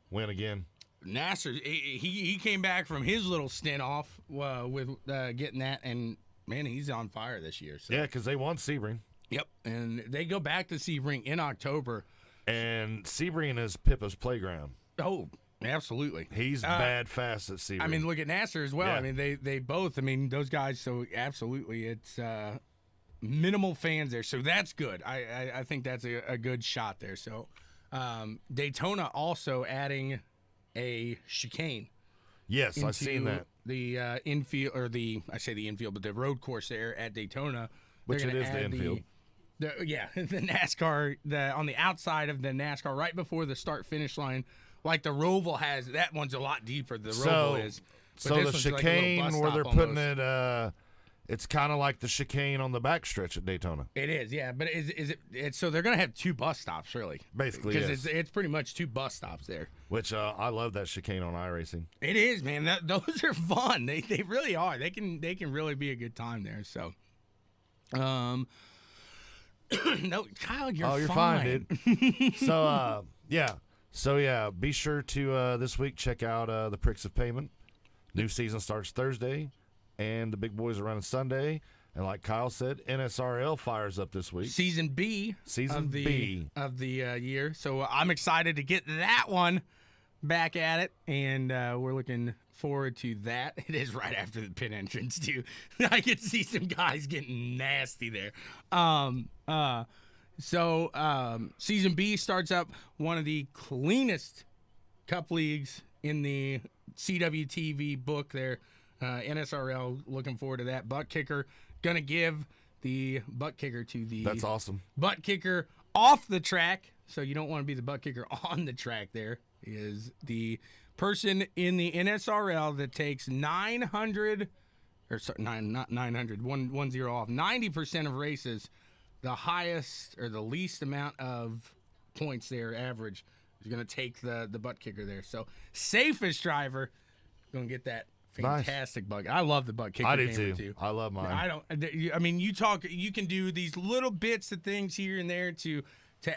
win again. Nasser, he came back from his little stint off with getting that, and man, he's on fire this year. So. Yeah, because they won Sebring. Yep, and they go back to Sebring in October. And Sebring is Pippo's playground. Oh, absolutely. He's bad fast at Sebring. I mean, look at Nasser as well. Yeah. I mean, they both. I mean, those guys. So absolutely, it's minimal fans there. So that's good. I think that's a good shot there. So Daytona also adding a chicane. Yes, I've seen that. infield, or I say the infield, but the road course there at Daytona. Which it is the infield. The NASCAR, on the outside of the NASCAR, right before the start-finish line, like the Roval has. That one's a lot deeper. The Roval is. So the chicane like where they're putting it, it's kind of like the chicane on the backstretch at Daytona. It is, yeah. But so they're going to have 2 bus stops, really. Basically, because it's pretty much 2 bus stops there. Which I love that chicane on iRacing. It is, man. Those are fun. They really are. They can really be a good time there. So, no, Kyle, you're fine, dude. So, be sure to this week check out the Pricks of Payment. New season starts Thursday, and the big boys are running Sunday. And like Kyle said, NSRL fires up this week. Season B of the year. So I'm excited to get that one back at it, and we're looking forward to that. It is right after the pit entrance, too. I can see some guys getting nasty there. Season B starts up one of the cleanest Cup leagues in the CWTV book there. NSRL, looking forward to that. ButtKicker, going to give the ButtKicker to the... That's awesome. ButtKicker off the track, so you don't want to be the ButtKicker on the track there, is the person in the NSRL that takes 900, or sorry, not 900, 10 off, 90% of races, the highest or the least amount of points there, average, is going to take the ButtKicker there. So, safest driver, going to get that fantastic bug. I love the ButtKicker. I do too. I love mine. You can do these little bits of things here and there to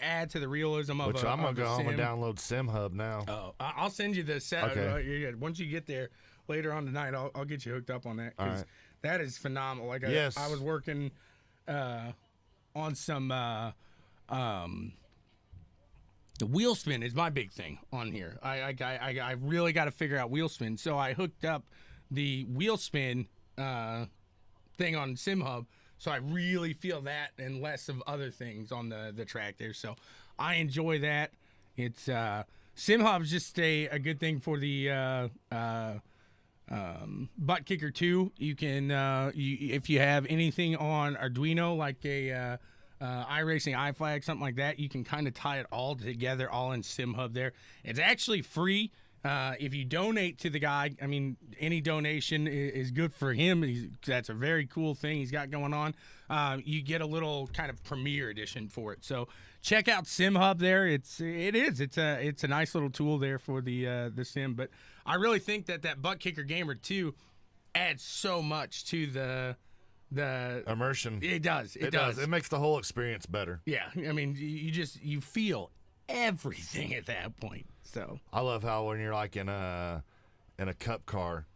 add to the realism of Which I'm going to go home and download SimHub now. Oh, I'll send you the set. Okay. Once you get there later on tonight, I'll get you hooked up on that. All right. That is phenomenal. Like yes. I was working on some the wheel spin is my big thing on here. I really got to figure out wheel spin. So I hooked up the wheel spin thing on SimHub, so I really feel that and less of other things on the track there. So I enjoy that. It's SimHub's just a good thing for the ButtKicker 2. You can if you have anything on Arduino, like a iRacing iFlag, something like that, you can kind of tie it all together, all in SimHub there. It's actually free. If you donate to the guy, I mean, any donation is good for him. That's a very cool thing he's got going on. You get a little kind of premiere edition for it. So check out SimHub there. It's a nice little tool there for the sim. But I really think that ButtKicker Gamer 2 adds so much to the immersion. It does. It does. It makes the whole experience better. Yeah, I mean, you feel everything at that point. So I love how when you're like in a cup car,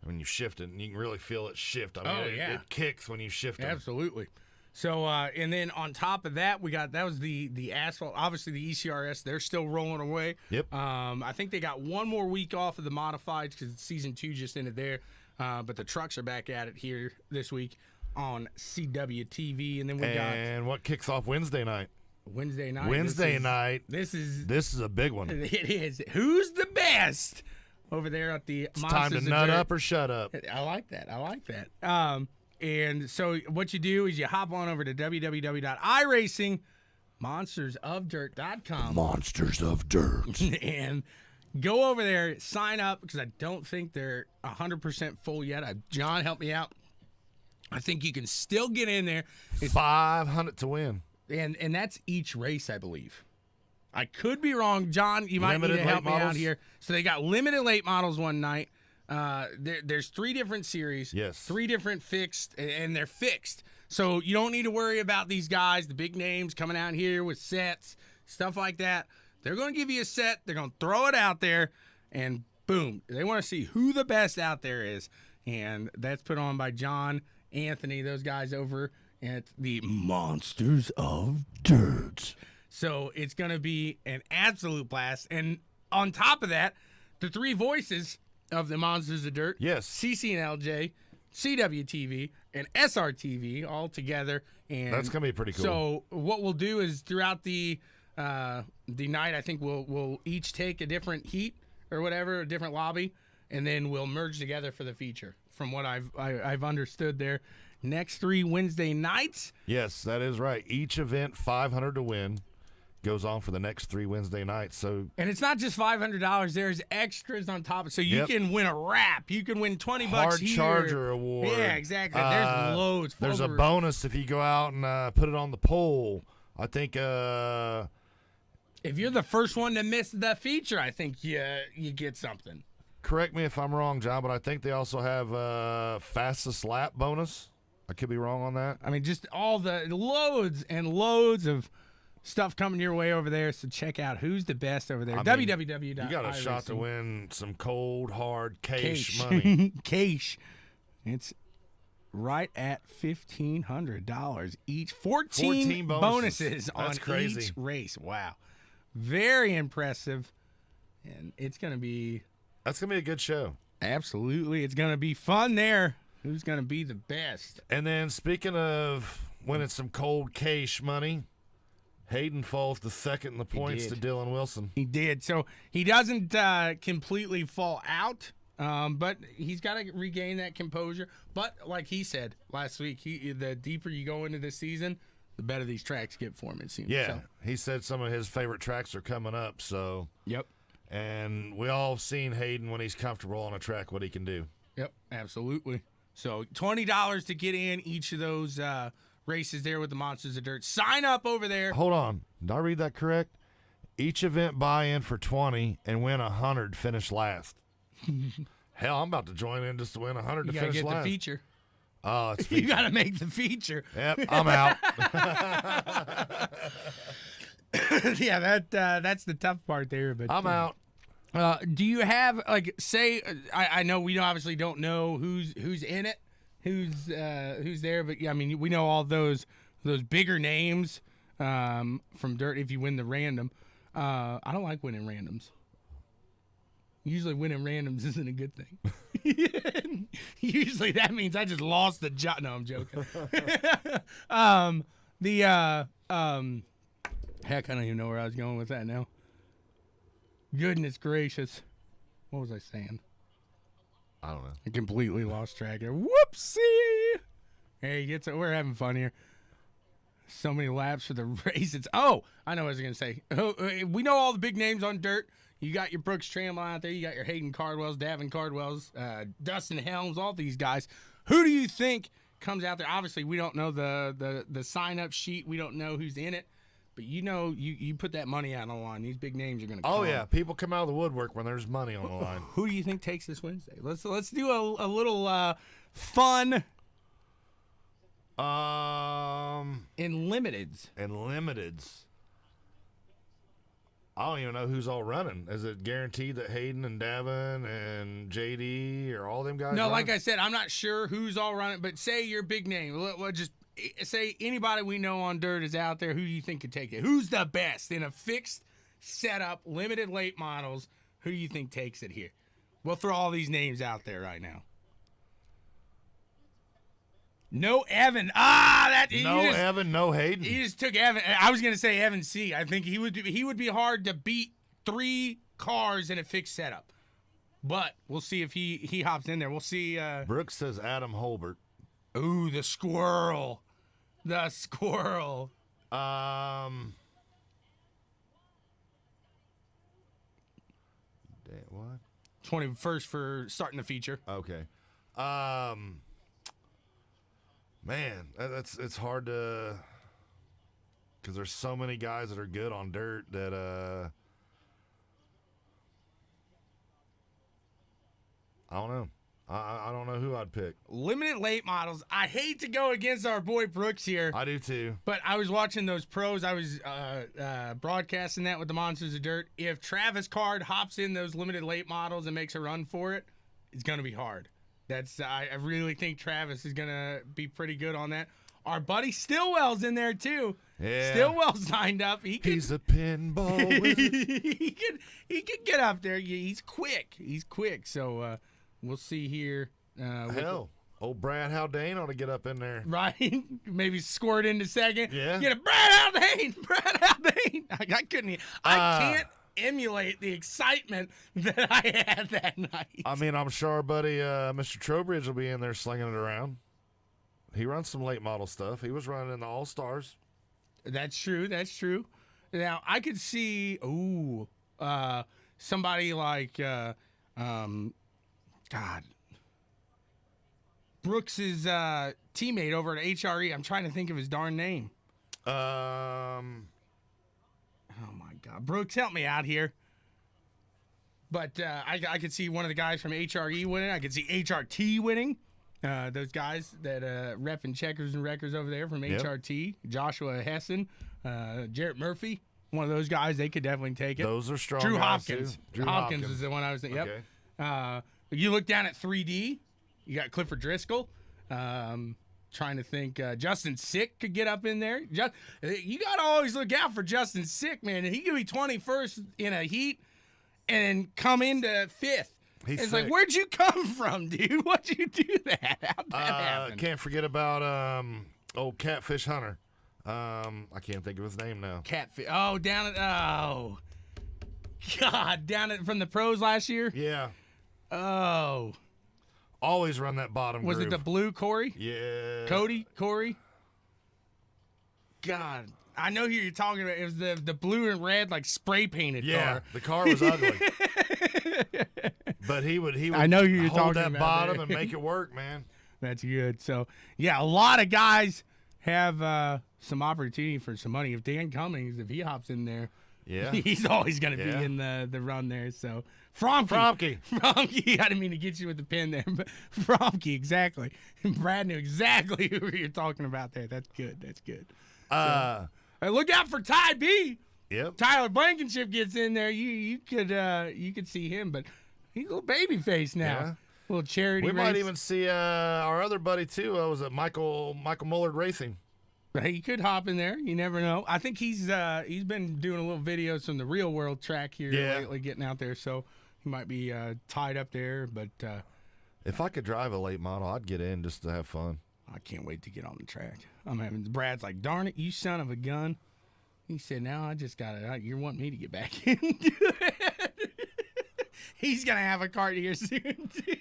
when you shift it, and you can really feel it shift. I mean, it kicks when you shift it. Absolutely. So and then on top of that, that was the asphalt. Obviously, the ECRS, they're still rolling away. Yep. I think they got one more week off of the modifieds because season 2 just ended there. But the trucks are back at it here this week on CWTV, and then we got. And what kicks off Wednesday night? Wednesday night. This is a big one. It is. Who's the best over there at the It's time to nut up or shut up. I like that. And so what you do is you hop on over to www.iRacingMonstersOfDirt.com. Monsters of Dirt. And go over there, sign up, because I don't think they're 100% full yet. John, help me out. I think you can still get in there. It's $500 to win. And that's each race, I believe. I could be wrong. John, you might need to help me out here. So they got limited late models one night. There's 3 different series. Yes. 3 different fixed, and they're fixed. So you don't need to worry about these guys, the big names, coming out here with sets, stuff like that. They're going to give you a set. They're going to throw it out there, and boom. They want to see who the best out there is. And that's put on by John, Anthony, those guys over at the Monsters of Dirt. So it's going to be an absolute blast. And on top of that, the 3 voices of the Monsters of Dirt. Yes. CC&LJ, CWTV, and SRTV all together. And that's going to be pretty cool. So what we'll do is throughout the night, I think we'll each take a different heat or whatever, a different lobby. and then we'll merge together for the feature. From what I've understood there. Next 3 Wednesday nights. Yes, that is right. Each event, $500 to win, goes on for the next 3 Wednesday nights. So, and it's not just $500. There's extras on top. So you can win a wrap. You can win $20 hard here. charger award. Yeah, exactly. There's loads. There's a bonus if you go out and put it on the poll. I think if you're the first one to miss the feature, I think you get something. Correct me if I'm wrong, John, but I think they also have fastest lap bonus. I could be wrong on that. I mean, just all the loads and loads of stuff coming your way over there. So check out who's the best over there. www. You got a shot to win some cold, hard cash money. Cash. It's right at $1,500 each. 14 bonuses on each race. Wow. Very impressive. And it's going to be... That's going to be a good show. Absolutely. It's going to be fun there. Who's going to be the best? And then speaking of winning some cold cash money, Hayden falls to second in the points to Dylan Wilson. He did. So he doesn't completely fall out, but he's got to regain that composure. But like he said last week, the deeper you go into this season, the better these tracks get for him, it seems. Yeah. He said some of his favorite tracks are coming up. So. Yep. And we all have seen Hayden when he's comfortable on a track, what he can do. Yep, absolutely. So $20 to get in each of those races there with the Monsters of Dirt. Sign up over there. Hold on. Did I read that correct? Each event buy in for $20 and win $100, finish last. Hell, I'm about to join in just to win $100 to finish last. You got to get the feature. Oh, it's you got to make the feature. Yep, I'm out. Yeah, that's the tough part there. But I'm out. Do you have, like, say, I know we obviously don't know who's in it, who's there, but yeah, I mean, we know all those bigger names from Dirt if you win the random. I don't like winning randoms. Usually winning randoms isn't a good thing. Usually that means I just lost the job. No, I'm joking. Heck, I don't even know where I was going with that now. Goodness gracious. What was I saying? I don't know. I completely lost track there. Whoopsie. Hey, we're having fun here. So many laps for the races. Oh, I know what I was going to say. We know all the big names on Dirt. You got your Brooks Trammell out there. You got your Hayden Cardwells, Davin Cardwells, Dustin Helms, all these guys. Who do you think comes out there? Obviously, we don't know the sign-up sheet. We don't know who's in it. But you put that money out on the line. These big names are going to come. Oh, yeah. People come out of the woodwork when there's money on the line. Who do you think takes this Wednesday? Let's do a little fun. In limiteds. I don't even know who's all running. Is it guaranteed that Hayden and Davin and JD or all them guys? No, running? like I said, I'm not sure who's all running. But say your big name. We'll just say anybody we know on Dirt is out there. Who do you think could take it? Who's the best in a fixed setup, limited late models? Who do you think takes it here? We'll throw all these names out there right now. No Evan. Evan, no Hayden. He just took Evan. I was going to say Evan C. I think he would be hard to beat 3 cars in a fixed setup. But we'll see if he hops in there. We'll see. Brooks says Adam Holbert. Ooh, the squirrel. The squirrel. What? 21st for starting the feature. Okay. Man, it's hard to, because there's so many guys that are good on Dirt that I don't know. I don't know who I'd pick. Limited late models. I hate to go against our boy Brooks here. I do too. But I was watching those pros. I was broadcasting that with the Monsters of Dirt. If Travis Card hops in those limited late models and makes a run for it, it's going to be hard. I really think Travis is going to be pretty good on that. Our buddy Stillwell's in there too. Yeah. Stillwell signed up. He's a pinball wizard. he could get up there. He's quick. So we'll see here. Hell, old Brad Haldane ought to get up in there. Right? Maybe squirt into second. Yeah. Get a Brad Haldane. I couldn't. I can't emulate the excitement that I had that night. I mean, I'm sure our buddy Mr. Trowbridge will be in there slinging it around. He runs some late model stuff. He was running in the All-Stars. That's true. That's true. Now, I could see, somebody like, God, Brooks's teammate over at HRE. I'm trying to think of his darn name. Oh, my God. Brooks, help me out here. But I could see one of the guys from HRE winning. I could see HRT winning. Those guys that repping checkers and wreckers over there from HRT. Joshua Hessen, Jarrett Murphy. One of those guys, they could definitely take it. Those are strong Drew guys, Hopkins. too. Drew Hopkins is the one I was thinking. Okay. Yep. You look down at 3D. You got Clifford Driscoll. Trying to think. Justin Sick could get up in there. You got to always look out for Justin Sick, man. He could be 21st in a heat and come into 5th. It's sick. like, where'd you come from, dude? Why'd you do that? How'd that happen? Can't forget about old Catfish Hunter. I can't think of his name now. Catfish. Oh, down from the pros last year? Yeah. Oh. Always run that bottom Was groove. it the blue Corey? Yeah. Corey? God. I know who you're talking about. It was the blue and red, like, spray painted car. The car was ugly. But he would I know who you're hold talking that about bottom there. and make it work, man. That's good. So, yeah, a lot of guys have some opportunity for some money. If Dan Cummings, if he hops in there, he's always going to be in the run there. So, Fromke. I didn't mean to get you with the pen there, but Fromke, exactly. Brad knew exactly who you're talking about there. That's good. That's good. Look out for Ty B. Yep. Tyler Blankenship gets in there. You could see him, but he's a little baby face now. Yeah. Little charity We race. might even see our other buddy too. Was it Michael Mullard Racing? He could hop in there. You never know. I think he's been doing a little videos from the real world track here lately, getting out there. So he might be tied up there. But if I could drive a late model, I'd get in just to have fun. I can't wait to get on the track. Brad's like, darn it, you son of a gun. He said, now I just got it. You want me to get back into it? He's going to have a cart here soon, too.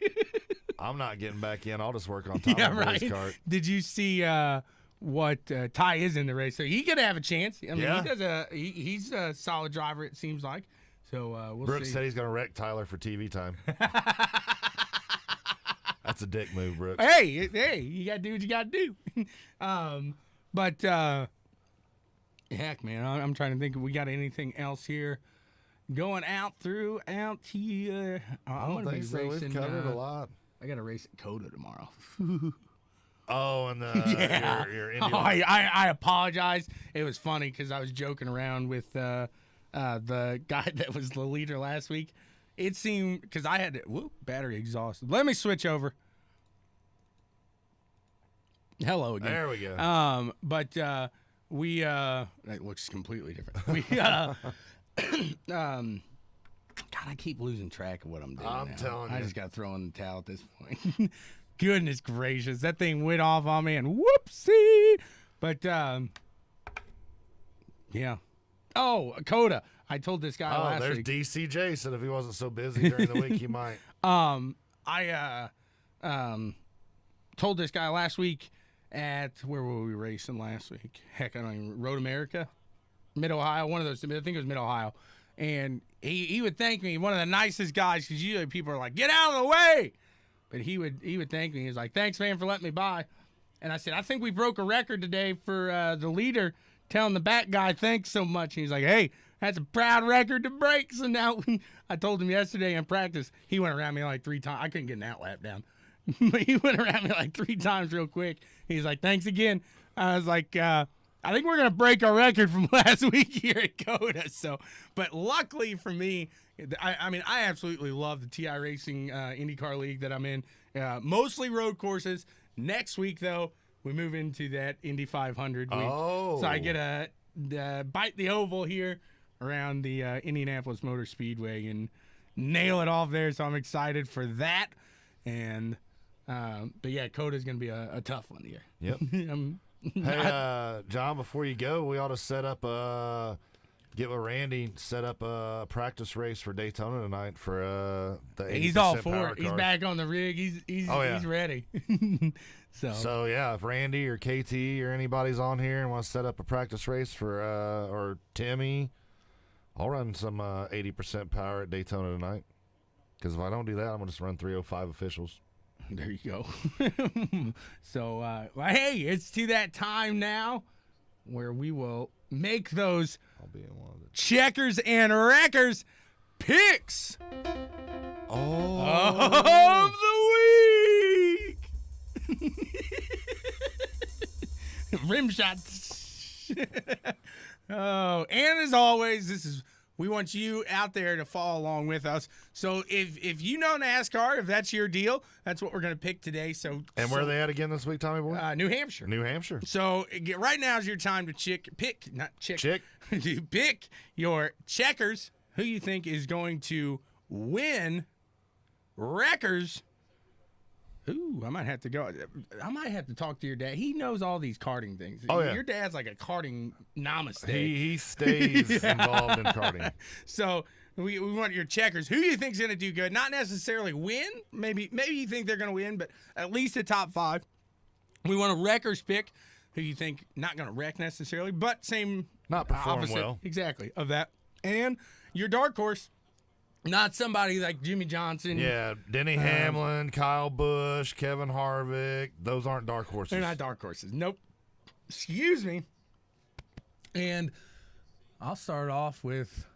I'm not getting back in. I'll just work on top of his cart. Did you see what Ty is in the race? So he could have a chance. I mean, he's a solid driver, it seems like. So we'll Brooks see. said he's going to wreck Tyler for TV time. That's a dick move, Brooks. Hey, you got to do what you got to do. But heck, man, I'm trying to think if we got anything else here. Going out here. I don't think so. We've covered a lot. I got to race at Coda tomorrow. Oh, and your Indy I apologize. It was funny because I was joking around with the guy that was the leader last week. It seemed because I had battery exhausted. Let me switch over. Hello again. There we go. But we that looks completely different. We God, I keep losing track of what I'm doing. I'm telling you. I just got to throw in the towel at this point. Goodness gracious, that thing went off on me and whoopsie. But yeah. Oh, Coda. I told this guy last week. There's DCJ said if he wasn't so busy during the week, he might. I told this guy last week at where were we racing last week? Heck, I don't even Road America, Mid Ohio, one of those. I think it was Mid Ohio, and he would thank me. One of the nicest guys, because usually people are like, "Get out of the way," but he would thank me. He was like, "Thanks, man, for letting me by." And I said, "I think we broke a record today for the leader telling the back guy thanks so much." And he's like, "Hey, that's a proud record to break." So now I told him yesterday in practice, he went around me like 3 times. I couldn't get an out lap down. But he went around me like 3 times real quick. He's like, "Thanks again." I was like, I think we're going to break our record from last week here at Coda. So, but luckily for me, I mean, I absolutely love the TI Racing IndyCar League that I'm in. Mostly road courses. Next week, though, we move into that Indy 500 week. Oh. So I get a bite the oval here around the Indianapolis Motor Speedway and nail it off there. So I'm excited for that. And but yeah, Coda's gonna be a tough one here. Yep. Hey, John, before you go, we ought to set up get with Randy, set up a practice race for Daytona tonight for the 80% He's all for power it. He's cars. back on the rig. He's ready. So yeah, if Randy or KT or anybody's on here and wants to set up a practice race for or Timmy, I'll run some 80% power at Daytona tonight. Because if I don't do that, I'm gonna just run 305 officials. There you go. So hey, it's to that time now where we will make those checkers and wreckers picks of the week. Rim shots. Oh, and as always, we want you out there to follow along with us. So if you know NASCAR, if that's your deal, that's what we're going to pick today. And where are they at again this week, Tommy Boy? New Hampshire. New Hampshire. So right now is your time to pick to pick your checkers. Who you think is going to win? Wreckers. Ooh, I might have to go. I might have to talk to your dad. He knows all these karting things. Oh, yeah. Your dad's like a karting namaste. He stays involved in karting. So we want your checkers. Who you think's going to do good? Not necessarily win. Maybe you think they're going to win, but at least a top 5. We want a wreckers pick. Who you think not going to wreck necessarily, but same. Not perform opposite, well. Exactly, of that. And your dark horse. Not somebody like Jimmy Johnson. Yeah, Denny Hamlin, Kyle Busch, Kevin Harvick. Those aren't dark horses. They're not dark horses. Nope. Excuse me. And I'll start off with,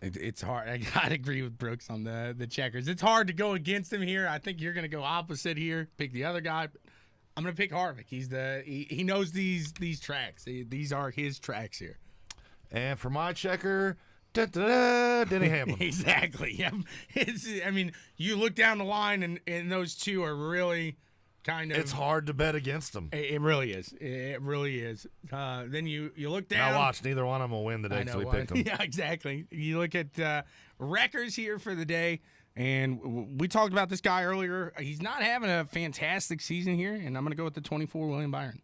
it's hard. I got to agree with Brooks on the checkers. It's hard to go against him here. I think you're going to go opposite here, pick the other guy. But I'm going to pick Harvick. He knows these tracks. These are his tracks here. And for my checker, Denny Hamlin. Exactly. Yep. You look down the line, and those two are really kind of. It's hard to bet against them. It really is. It really is. Then you look down. Now watch, neither one of them will win today because we picked them. Yeah, exactly. You look at wreckers here for the day, and we talked about this guy earlier. He's not having a fantastic season here, and I'm going to go with the 24 William Byron.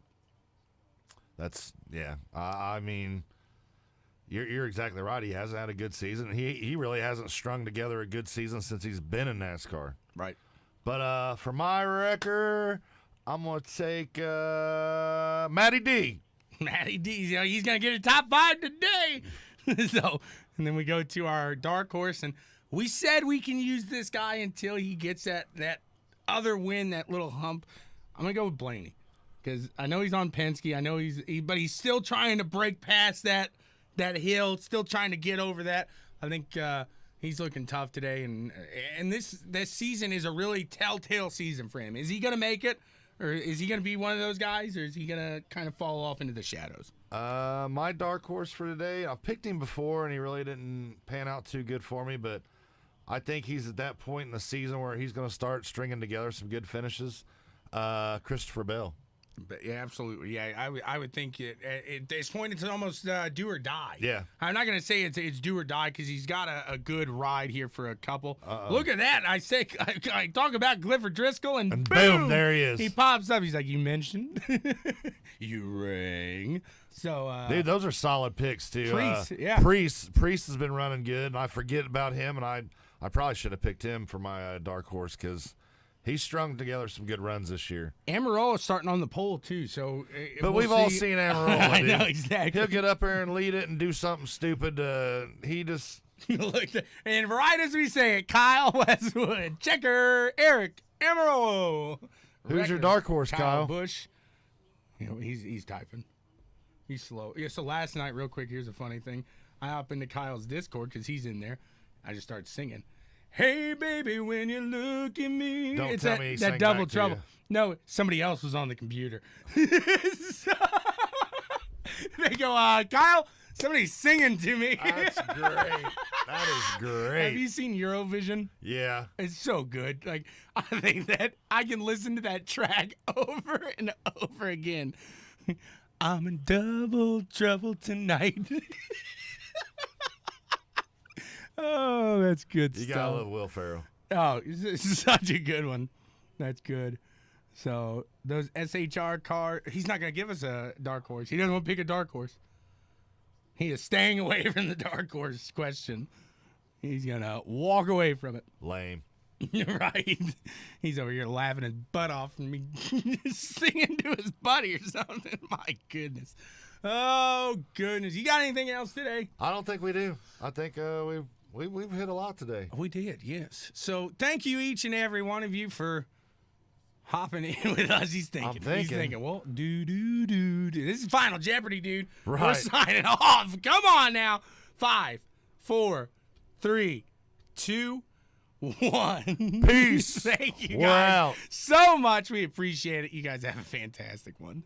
You're exactly right. He hasn't had a good season. He really hasn't strung together a good season since he's been in NASCAR. Right. But for my wrecker, I'm going to take Matty D. Matty D. He's going to get a top 5 today. And then we go to our dark horse, and we said we can use this guy until he gets that other win, that little hump. I'm going to go with Blaney because I know he's on Penske. I know but he's still trying to break past that hill, still trying to get over that. I think he's looking tough today, and this season is a really telltale season for him. Is he going to make it, or is he going to be one of those guys, or is he going to kind of fall off into the shadows? My dark horse for today, I've picked him before, and he really didn't pan out too good for me, but I think he's at that point in the season where he's going to start stringing together some good finishes. Christopher Bell. But yeah, absolutely. Yeah, I would think it's pointed to almost do or die. Yeah. I'm not going to say it's do or die because he's got a good ride here for a couple. Look at that. I talk about Clifford Driscoll, and boom, there he is. He pops up. He's like, you mentioned? You rang. So, dude, those are solid picks, too. Priest, Priest has been running good, and I forget about him, and I probably should have picked him for my dark horse because he's strung together some good runs this year. Amarola starting on the pole, too. So, but we've all seen Amarola. I know, exactly. He'll get up there and lead it and do something stupid. He just. And right as we say it, Kyle Westwood, checker, Eric Amarola. Who's your dark horse, Kyle? Busch. He's typing. He's slow. Yeah, so last night, real quick, here's a funny thing. I hop into Kyle's Discord because he's in there. I just start singing. Hey, baby, when you look at me. Don't it's tell me he that sang double back to trouble. you. No, somebody else was on the computer. So, they go, Kyle, somebody's singing to me. That's great. That is great. Have you seen Eurovision? Yeah. It's so good. Like, I think that I can listen to that track over and over again. I'm in double trouble tonight. Oh, that's good stuff. You gotta love Will Ferrell. Oh, it's such a good one. That's good. So those SHR car, he's not gonna give us a dark horse. He doesn't want to pick a dark horse. He is staying away from the dark horse question. He's going to walk away from it. Lame. Right. He's over here laughing his butt off and me singing to his buddy or something. My goodness. Oh, goodness. You got anything else today? I don't think we do. I think we've hit a lot today. We did, yes. So thank you, each and every one of you, for hopping in with us. He's thinking, well, do. This is Final Jeopardy, dude. Right. We're signing off. Come on now. 5, 4, 3, 2, 1. Peace. Thank you We're guys out. so much. We appreciate it. You guys have a fantastic one.